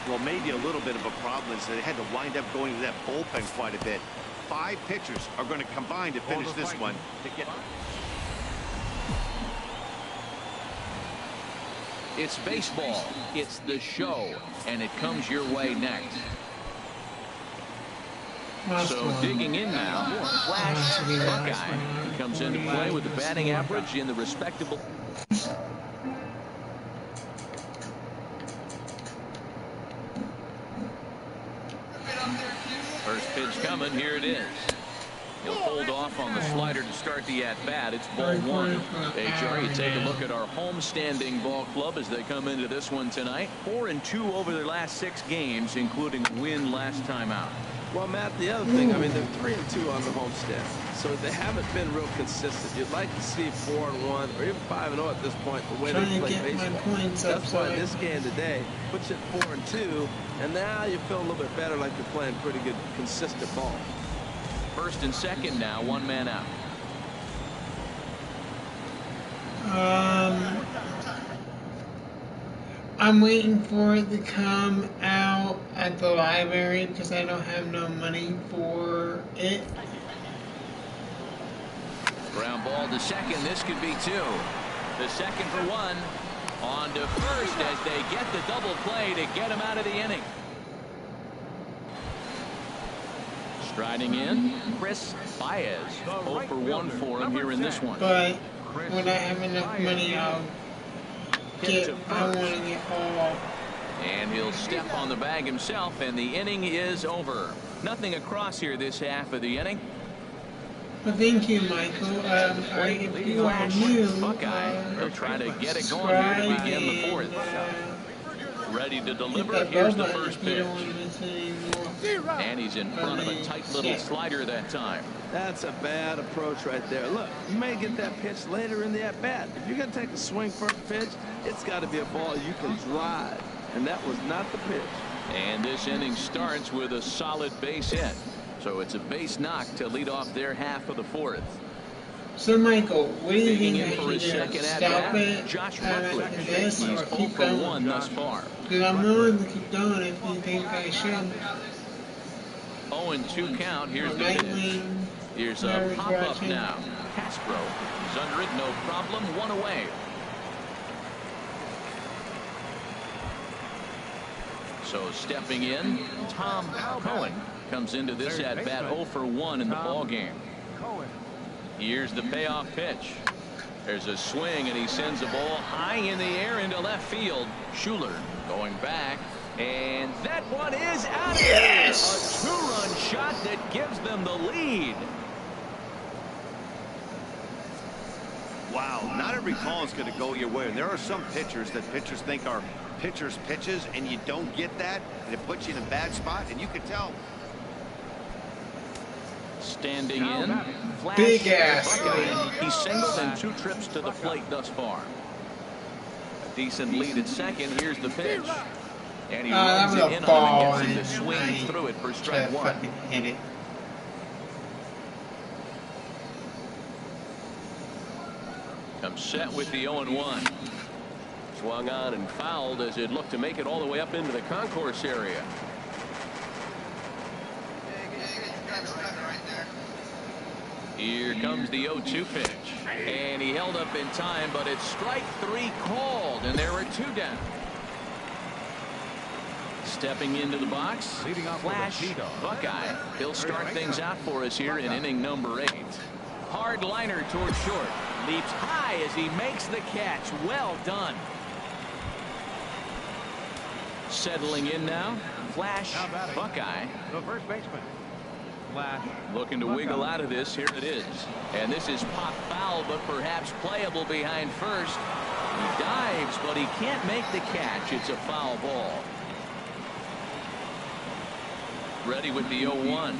Well, maybe a little bit of a problem is they had to wind up going to that bullpen quite a bit. 5 pitchers are going to combine to finish this one. It's baseball. It's the show, and it comes your way next. So digging in now, Flash Buckeye comes into play with the batting average in the respectable. First pitch coming. Here it is. He'll hold off on the slider to start the at-bat. It's ball 1. Hey, Jerry, you take a look at our home-standing ball club as they come into this one tonight. 4-2 over their last 6 games, including a win last time out. Well, Matt, the other thing, I mean, they're 3-2 on the homestand, so they haven't been real consistent. You'd like to see 4-1 or even 5-0 at this point, the way they play baseball. That's why this game today puts it 4-2, and now you feel a little bit better, like you're playing pretty good, consistent ball. First and second now, 1 man out. I'm waiting for it to come out at the library because I don't have no money for it. Ground ball to second. This could be 2. The second for 1. On to first as they get the double play to get him out of the inning. Striding in, Chris Baez. 0 for 1 for him here in this one. But when I have enough money, I'll get, I want to get all. And he'll step on the bag himself, and the inning is over. Nothing across here this half of the inning. Well, thank you, Michael. If you are new, Buckeye, they'll try to get it going here to begin the 4th. Ready to deliver. Here's the first pitch. And he's in front of a tight little slider that time. That's a bad approach right there. Look, you may get that pitch later in the at-bat. If you're going to take a swing for a pitch, it's got to be a ball you can drive. And that was not the pitch. And this inning starts with a solid base hit. So it's a base knock to lead off their half of the 4th. So, Michael, what do you think I for his should do? second Stop it Josh at this He's or 0 keep for going? 1 thus far. Because I'm willing to keep going if you think I should. 0-2 count. Here's the pitch. Here's a pop-up now. Castro is under it, no problem. 1 away. So stepping in, Tom Cohen comes into this at bat 0 for 1 in the ball game. Here's the payoff pitch. There's a swing, and he sends the ball high in the air into left field. Schuler going back, and that one is out of here. A 2-run shot that gives them the lead. Wow, not every call is going to go your way. And there are some pitchers that pitchers think are pitchers' pitches, and you don't get that, and it puts you in a bad spot, and you can tell. Standing in, Flash Big ass Buckeye. He's singled in 2 trips to the plate thus far. A decent lead at second. Here's the pitch. And he runs it in on him and gets him to swing through it for strike 1. Hit it. Comes set with the 0-1. Swung on and fouled as it looked to make it all the way up into the concourse area. Here comes the 0-2 pitch. And he held up in time, but it's strike 3 called, and there are 2 down. Stepping into the box, Flash Buckeye. He'll start things out for us here in inning number 8. Hard liner towards short. Leaps high as he makes the catch. Well done. Settling in now, Flash Buckeye. The first baseman. Flash. Looking to wiggle out of this. Here it is. And this is pop foul, but perhaps playable behind first. He dives, but he can't make the catch. It's a foul ball. Ready with the 0-1.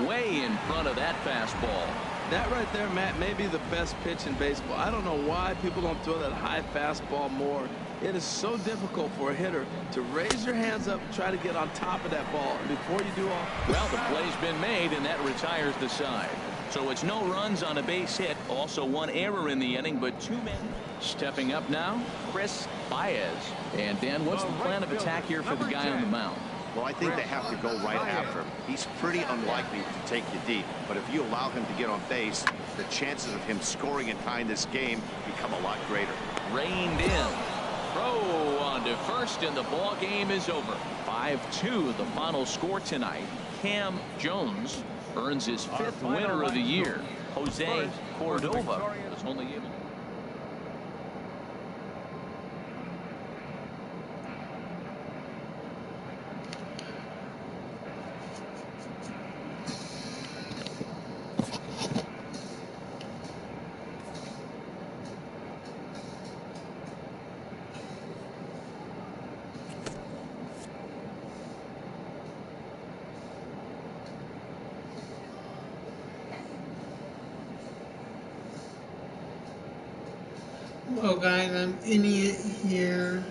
Way in front of that fastball. That right there, Matt, may be the best pitch in baseball. I don't know why people don't throw that high fastball more. It is so difficult for a hitter to raise your hands up and try to get on top of that ball. And before you do all... Well, the play's been made, and that retires the side. So it's no runs on a base hit. Also 1 error in the inning, but 2 men. Stepping up now, Chris Baez. And Dan, what's the plan of attack here for the guy on the mound? Well, I think they have to go right after him. He's pretty unlikely to take you deep, but if you allow him to get on base, the chances of him scoring and tying this game become a lot greater. Reined in. Throw on to first, and the ball game is over. 5-2 the final score tonight. Cam Jones earns his 5th winner of the year. Jose Cordova was only able. Well, guys, I'm Idiot here.